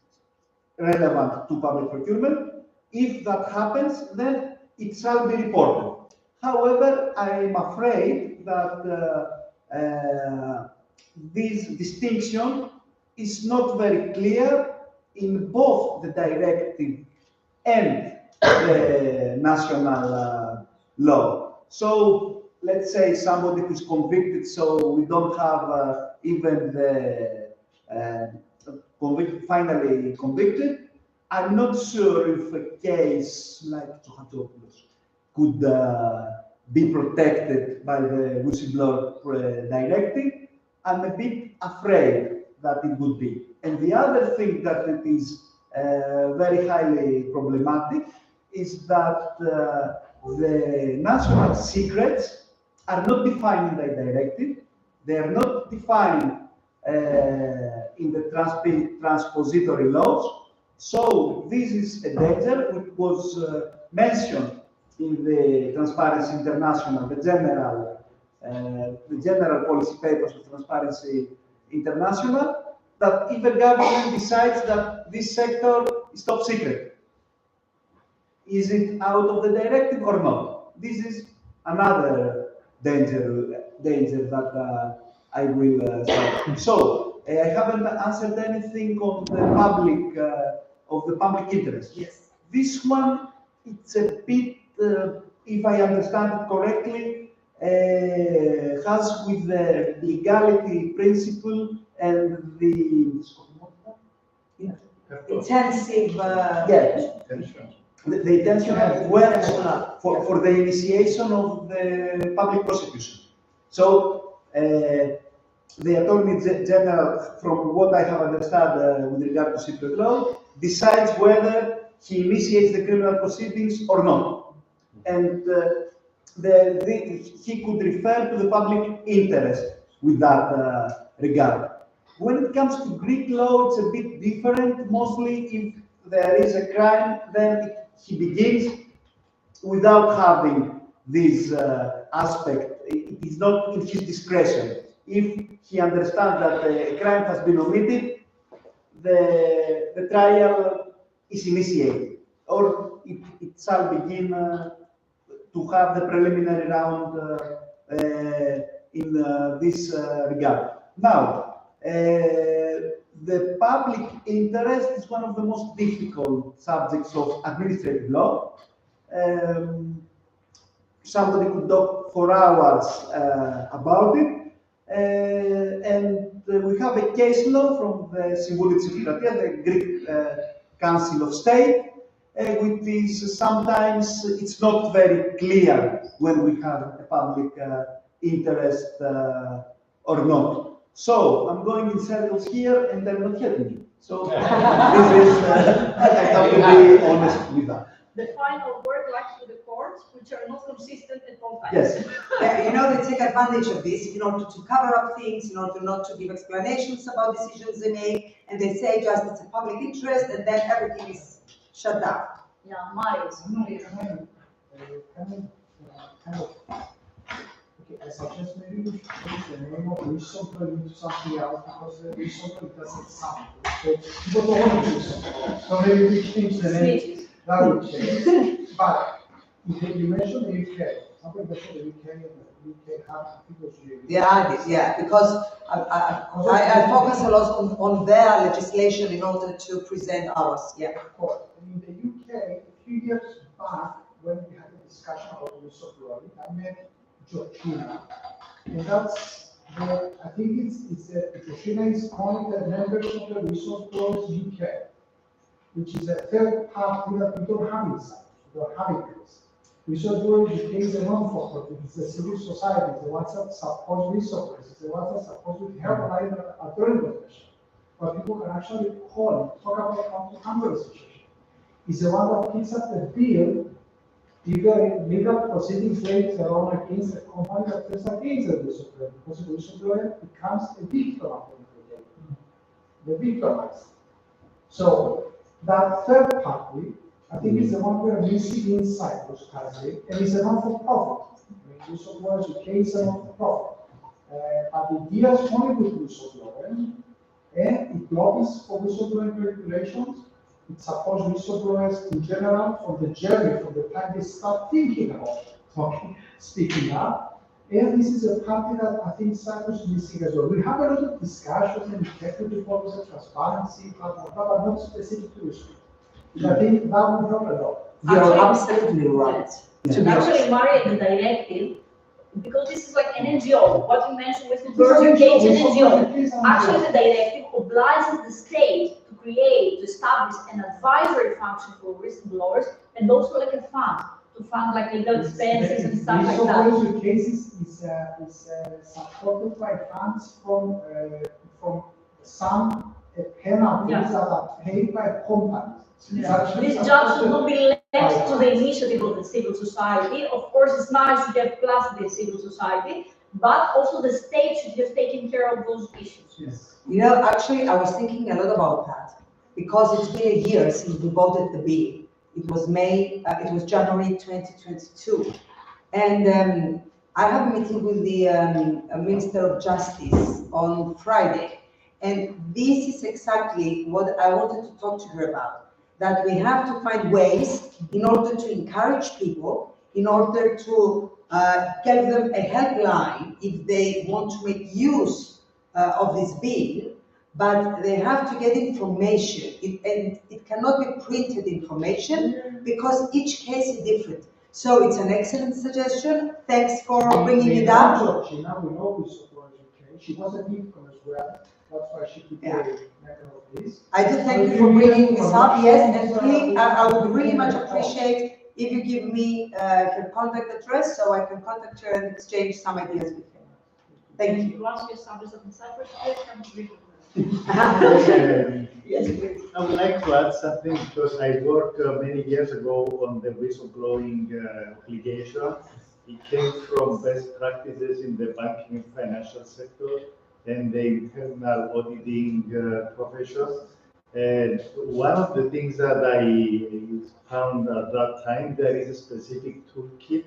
relevant to public procurement. If that happens, then it shall be reported. However, I am afraid that this distinction is not very clear in both the directive and the national law. So let's say somebody who's convicted, so we don't have even the finally convicted. I'm not sure if a case like Tsohatopoulos could be protected by the whistleblower directive. I'm a bit afraid that it would be. And the other thing that it is very highly problematic is that the national secrets are not defined in the directive. They are not defined in the transpository laws. So this is a danger which was mentioned in the Transparency International, the general policy papers of Transparency International, that if the government decides that this sector is top secret, is it out of the directive or not? This is another danger that I will say. So I haven't answered anything on the public of the public interest. Yes. This one, it's a bit, if I understand it correctly, has with the legality principle and the intensive. The intention for the initiation of the public prosecution. So the Attorney General, from what I have understood with regard to Cypriot law, decides whether he initiates the criminal proceedings or not. And he could refer to the public interest with that regard. When it comes to Greek law, it's a bit different. Mostly, if there is a crime, then he begins without having this aspect. It is not in his discretion. If he understands that a crime has been omitted, the trial is initiated, or it shall begin to have the preliminary round in this regard. Now, the public interest is one of the most difficult subjects of administrative law. Somebody could talk for hours about it. And we have a case law from the Συμβούλιο της Επικρατείας, the Greek Council of State, which is sometimes it's not very clear when we have a public interest or not. So I'm going in circles here, and I'm not getting it. So this is I have to be honest with that. The final word lies to the courts, which are not consistent at all times. Yes. You know, they take advantage of this in order to cover up things, in order not to give explanations about decisions they make, and they say just it's a public interest, and then everything is shut down. Yeah, Marius. I suggest maybe we should change the name of whistleblowing to something else, because whistleblowing doesn't sound good. So people don't want to do something. So maybe we change the name. That would change. But you mentioned the UK. Something that's for the UK and the UK have Yeah, because I focus a lot on their legislation in order to present ours, yeah. Of course. In the UK, a few years back, when we had a discussion about whistleblowing, I met Georgina, and that's I think Georgina is one of the members of the Whistleblowers UK, which is a third party that we don't have in Cyprus. We don't have it. Whistleblowers UK is a non-profit, it's a civil society, it's the ones that support whistleblowers, it's the ones that support with helpline during profession. But people can actually call and talk about how to handle the situation. It's the one that picks up the bill if the legal proceedings later on against a company that turns against the whistleblower, because the whistleblower becomes a victim of the victimized. So that third party, I think, is the one we are missing in Cyprus currently, and it's a non-for-profit. I mean, whistleblowers UK is a non-for-profit. But the idea is only with whistleblowers, and it lobbies for whistleblowing regulations. It supports whistleblowers in general from the journey, from the time they start thinking about talking, speaking up. And this is a party that I think Cyprus is missing as well. We have a lot of discussions and integrity policy, transparency, blah, blah, blah, but not specific to issue. I think that would help a lot. You're absolutely right. Actually, Maria, the directive, because this is like an NGO, what you mentioned with the Virgin Case and NGO. Actually, the directive obliges the state to create, to establish an advisory function for whistleblowers, and also like a fund, to fund like legal expenses and stuff like that. Whistleblowers cases is supported by funds from some penalties that are paid by companies. Yeah. This job should not be left to the initiative of the civil society. Of course, it's nice to get plus the civil society, but also the state should have taken care of those issues. Yes. You know, actually, I was thinking a lot about that, because it's been a year since we voted the bill. It was January 2022. And I have a meeting with the Minister of Justice on Friday. And this is exactly what I wanted to talk to her about. That we have to find ways in order to encourage people, in order to give them a helpline if they want to make use of this bill, but they have to get information, and it cannot be printed information because each case is different. So it's an excellent suggestion. Thanks for bringing it up. Georgina, we know whistleblowers UK. She was a victim as well. That's why she became a member of this. I do thank you for bringing this up, yes, and please, I would really much appreciate if you give me her contact address so I can contact her and exchange some ideas with her. Thank you. Once you establish it in Cyprus, I can read Yes, please. I would like to add something because I worked many years ago on the whistleblowing obligation. It came from best practices in the banking and financial sector and the internal auditing profession. And one of the things that I found at that time, there is a specific toolkit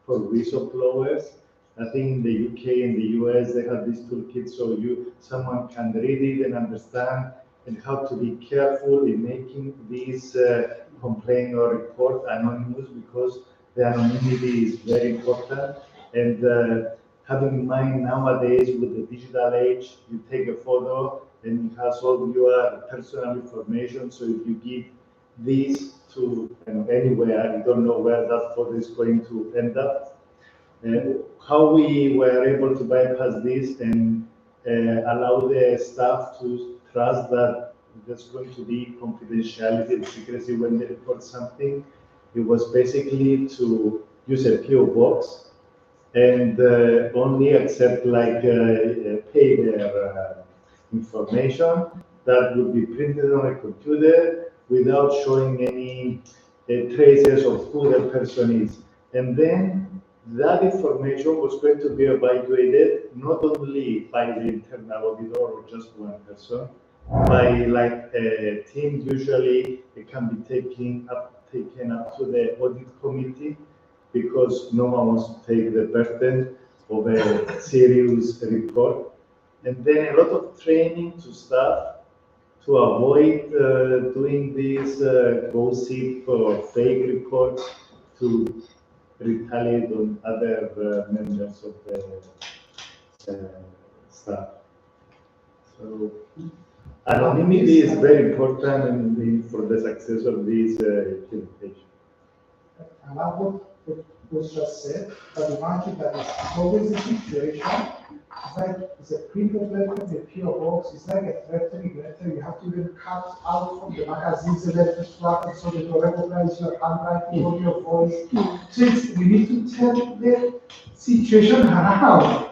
for whistleblowers. I think in the UK and the US, they have this toolkit so someone can read it and understand and how to be careful in making this complaint or report anonymous, because the anonymity is very important. And having in mind nowadays with the digital age, you take a photo and it has all your personal information. So if you give this to anywhere, you don't know where that photo is going to end up. How we were able to bypass this and allow the staff to trust that there's going to be confidentiality and secrecy when they report something, it was basically to use a PO box and only accept like pay their information that would be printed on a computer without showing any traces of who the person is. And then that information was going to be evaluated not only by the internal auditor or just one person, by like a team. Usually it can be taken up to the audit committee, because no one wants to take the burden of a serious report. And then a lot of training to staff to avoid doing these gossip or fake reports, to retaliate on other members of the staff. So anonymity is very important for the success of this implementation. I love what was just said, but imagine that it's always a situation. It's like it's a printed letter, the PO box. It's like a threatening letter. You have to even cut out from the magazines the letters flattened so they don't recognize your handwriting or your voice. So you need to turn the situation around.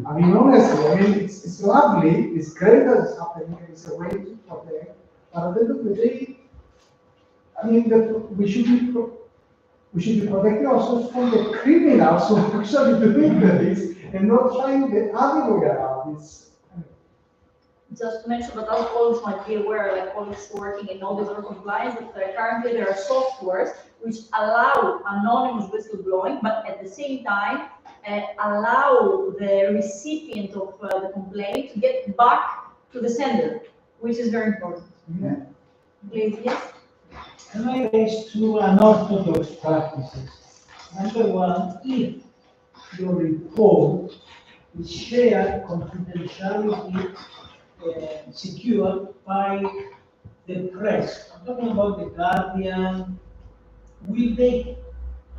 I mean, honestly, I mean, it's lovely. It's great that it's happening. And it's a way to protect. But at the end of the day, I mean, that we should be protecting ourselves from the criminals who are actually doing this and not trying the other way around. Just to mention, but other colleagues might be aware, like colleagues working in audit or compliance, that currently there are softwares which allow anonymous whistleblowing, but at the same time allow the recipient of the complaint to get back to the sender, which is very important. Yeah. Please, yes? Can I raise two unorthodox practices? Number one, if your report is shared confidentiality secured by the press, I'm talking about the Guardian, will they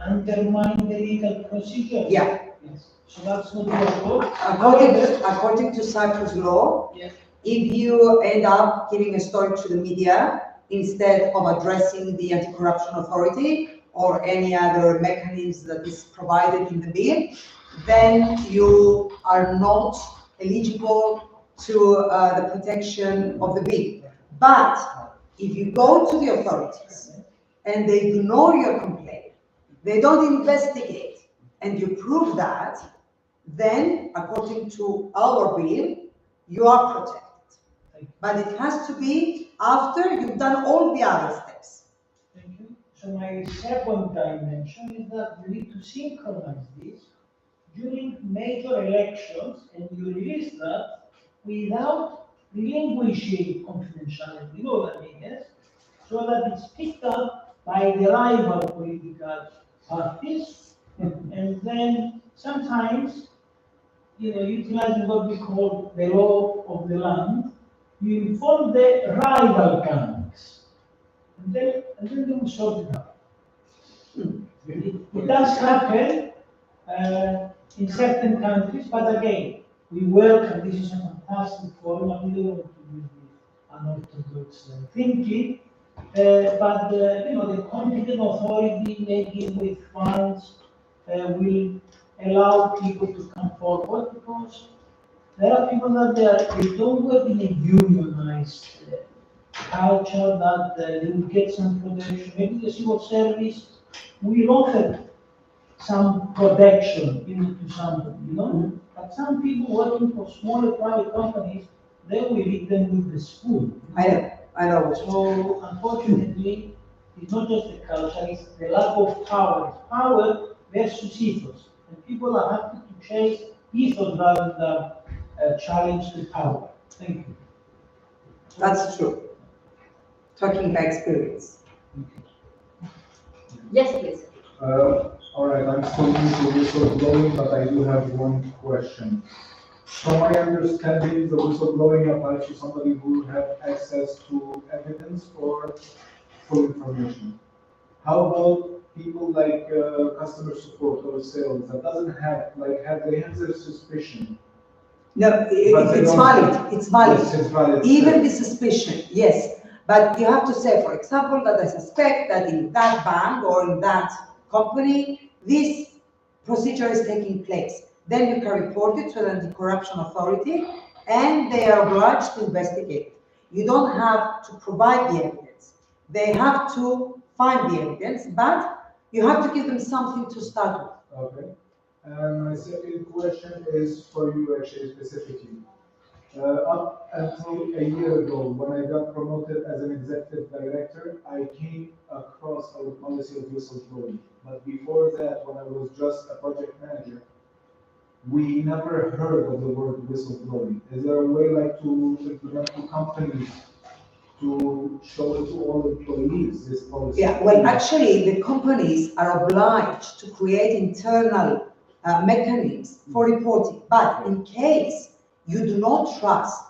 undermine the legal procedure? Yeah. Yes. So that's not your fault. According to Cyprus law, Yes. if you end up giving a story to the media instead of addressing the anti-corruption authority or any other mechanism that is provided in the bill, then you are not eligible to the protection of the bill. But if you go to the authorities and they ignore your complaint, they don't investigate, and you prove that, then according to our bill, you are protected. But it has to be after you've done all the other steps. Thank you. So my second dimension is that you need to synchronize this during major elections, and you release that without relinquishing confidentiality. You know what I mean, yes? So that it's picked up by the rival political parties, and then sometimes, utilizing what we call the law of the land, you inform the rival gangs, and then they will sort it out. It does happen in certain countries, but again, we welcome, this is a fantastic forum, and we don't want to use the unorthodox thinking, but the competent authority, maybe with funds, will allow people to come forward, because there are people that they don't work in a unionized culture, that they will get some protection. Maybe the civil service will offer some protection to somebody, But some people working for smaller private companies, they will eat them with the spoon. I know. So unfortunately, it's not just the culture, it's the lack of power. It's power versus ethos. And people are happy to chase ethos rather than challenge the power. Thank you. That's true. Talking by experience. Yes, please. All right, I'm still new to whistleblowing, but I do have one question. From my understanding, the whistleblowing applies to somebody who have access to evidence or full information. How about people like customer support or sales that doesn't have, they have their suspicion? No, it's valid. It's valid. Yes, it's valid. Even the suspicion, yes. But you have to say, for example, that I suspect that in that bank or in that company, this procedure is taking place. Then you can report it to the anti-corruption authority, and they are obliged to investigate. You don't have to provide the evidence. They have to find the evidence, but you have to give them something to start with. Okay. And my second question is for you actually specifically. Up until a year ago, when I got promoted as an executive director, I came across our policy of whistleblowing. But before that, when I was just a project manager, we never heard of the word whistleblowing. Is there a way to implement to companies to show it to all employees, this policy? Yeah, well, actually, the companies are obliged to create internal mechanisms for reporting. But in case you do not trust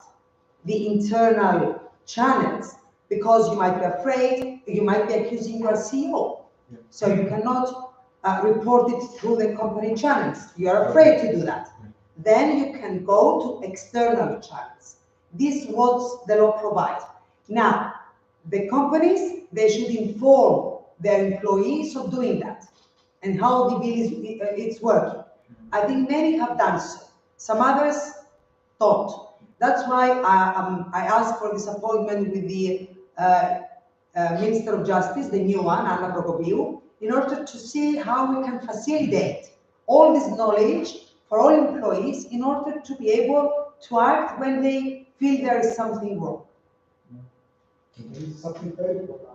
the internal channels, because you might be afraid, you might be accusing your CEO. So you cannot report it through the company channels. You are afraid to do that. Then you can go to external channels. This is what the law provides. Now, the companies, they should inform their employees of doing that and how the bill is it's working. I think many have done so. Some others don't. That's why I asked for this appointment with the Minister of Justice, the new one, Anna Damaskou, in order to see how we can facilitate all this knowledge for all employees in order to be able to act when they feel there is something wrong. There is something very important.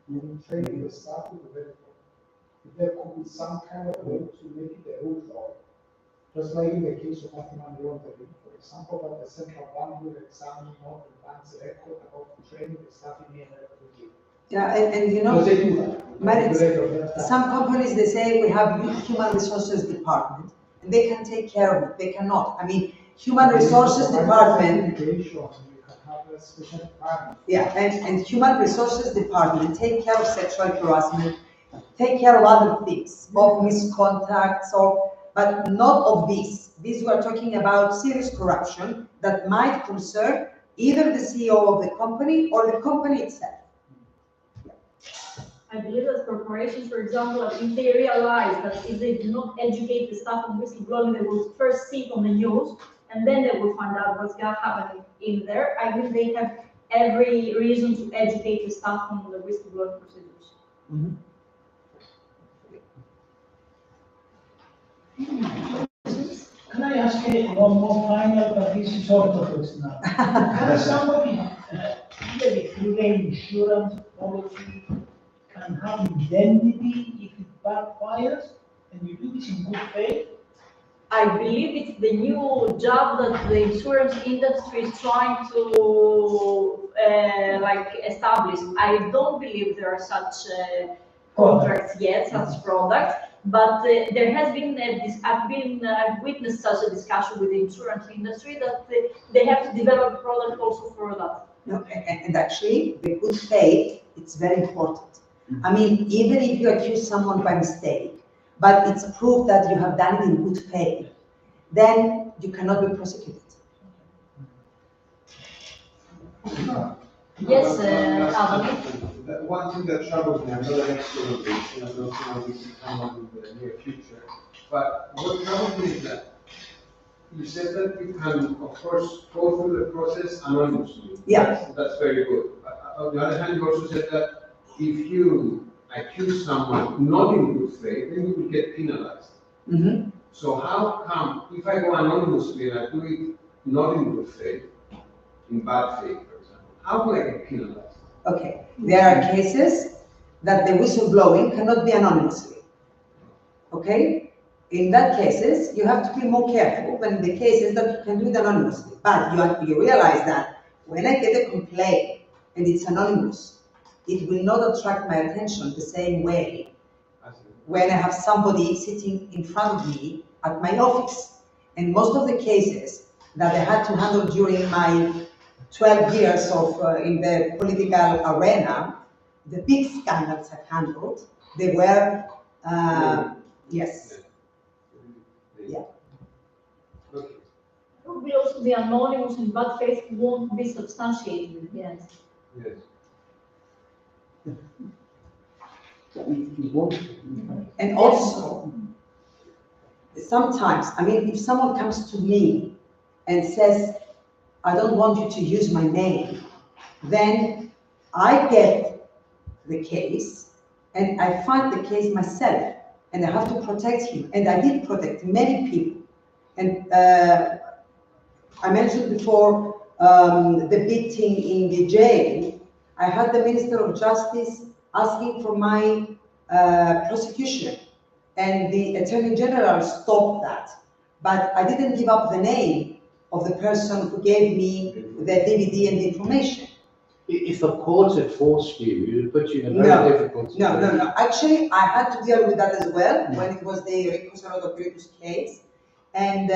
In training the staff is very important. If there could be some kind of way to make it a rule law, just like in the case of anti-money laundering, for example, that the central bank will examine all the bank's record about training the staff in EIMF. Yeah, and you know, Because they do that. Some companies, they say we have human resources department and they can take care of it. They cannot. I mean, human resources department. Yeah, and human resources department take care of sexual harassment, take care of other things, of misconduct, but not of this. This we are talking about serious corruption that might concern either the CEO of the company or the company itself. I believe that corporations, for example, if they realize that if they do not educate the staff on whistleblowing, they will first see it on the news, and then they will find out what's going to happen in there. I think they have every reason to educate the staff on the whistleblowing procedures. Mm-hmm. Can I ask you one more final, but this is orthodox now. Can somebody, either through the insurance policy, can have indemnity if it backfires, and you do this in good faith? I believe it's the new job that the insurance industry is trying to establish. I don't believe there are such contracts yet, such products, but there has been I've witnessed such a discussion with the insurance industry that they have to develop a product also for that. No, and actually, the good faith, it's very important. I mean, even if you accuse someone by mistake, but it's proof that you have done it in good faith, then you cannot be prosecuted. Yes, Adam. One thing that troubles me, I'm not an expert on this, and I don't think this will come up in the near future, but what troubles me is that you said that you can, of course, go through the process anonymously. Yeah. That's very good. On the other hand, you also said that if you accuse someone not in good faith, then you will get penalized. Mm-hmm. So how come, if I go anonymously and I do it not in good faith, in bad faith, for example, how will I get penalized? Okay, there are cases that the whistleblowing cannot be anonymously. Okay? In that cases, you have to be more careful than the cases that you can do it anonymously. But you realize that when I get a complaint and it's anonymous, it will not attract my attention the same way when I have somebody sitting in front of me at my office. And most of the cases that I had to handle during my 12 years of in the political arena, the big scandals I've handled, they were, yes. Yeah. Okay. It will also be anonymous and bad faith won't be substantiated in the end. Yes. And also, sometimes, I mean, if someone comes to me and says, I don't want you to use my name, then I get the case and I find the case myself and I have to protect him. And I did protect many people. And I mentioned before the beating in the jail. I had the Minister of Justice asking for my prosecution, and the Attorney General stopped that. But I didn't give up the name of the person who gave me the DVD and the information. If a court had forced you, it would put you in a very difficult situation. No. Actually, I had to deal with that as well when it was the Recus case. And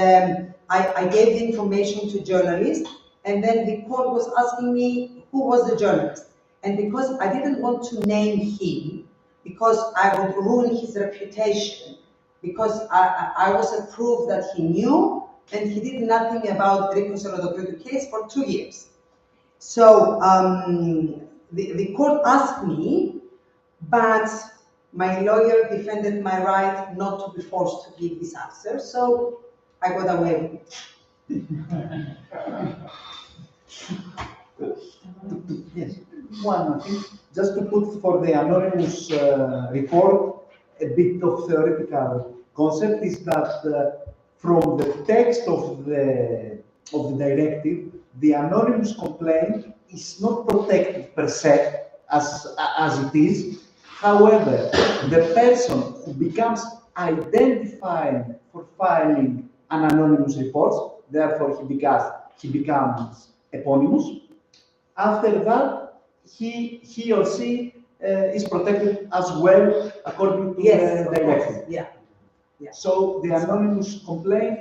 I gave the information to journalists, and then the court was asking me who was the journalist. And because I didn't want to name him, because I would ruin his reputation, because I was a proof that he knew, and he did nothing about the Recus case for 2 years. So the court asked me, but my lawyer defended my right not to be forced to give this answer, so I got away with it. Yes, one, I think, just to put for the anonymous report, a bit of theoretical concept is that from the text of the directive, the anonymous complaint is not protected per se as it is. However, the person who becomes identified for filing an anonymous report, therefore he becomes eponymous. After that, he or she is protected as well according to the directive. Yeah. So the anonymous complaint,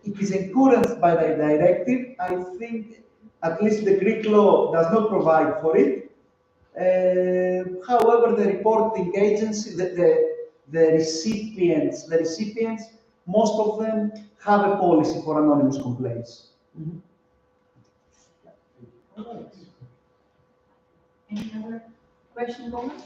it is encouraged by the directive. I think at least the Greek law does not provide for it. However, the reporting agency, the recipients, most of them have a policy for anonymous complaints. Mm-hmm. Any other question, comments?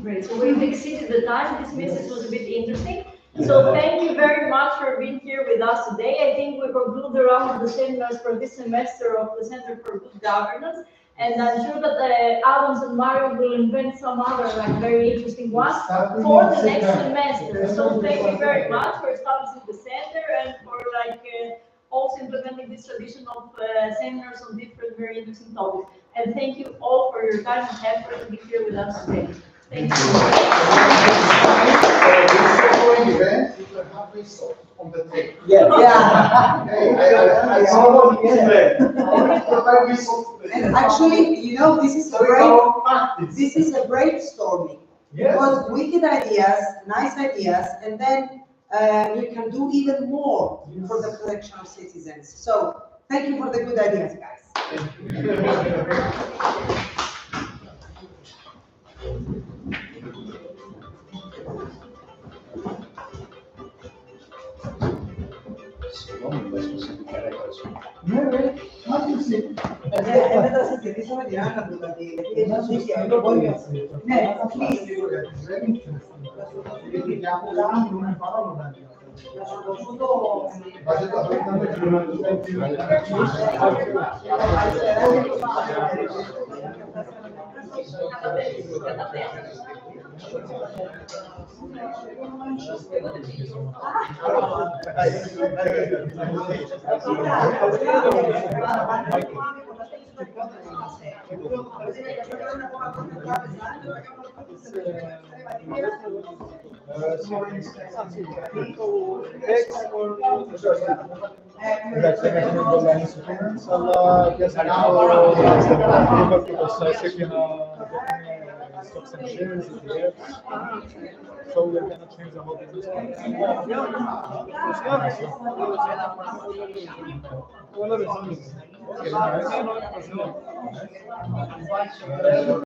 Great, so we've exceeded the time. This message was a bit interesting. So thank you very much for being here with us today. I think we conclude the round of the seminars for this semester of the Center for Good Governance. And I'm sure that Adams and Mario will invent some other very interesting ones for the next semester. So thank you very much for establishing the center and for also implementing this tradition of seminars on different very interesting topics. And thank you all for your time and effort to be here with us today. Thank you. Following event, you will have results on the tape. Yeah. I saw what you said. And actually, you know, this is a brainstorming. Because wicked ideas, nice ideas, and then we can do even more for the protection of citizens. So thank you for the good ideas, guys. Stocks and shares, ETFs. So we're going to change the whole business.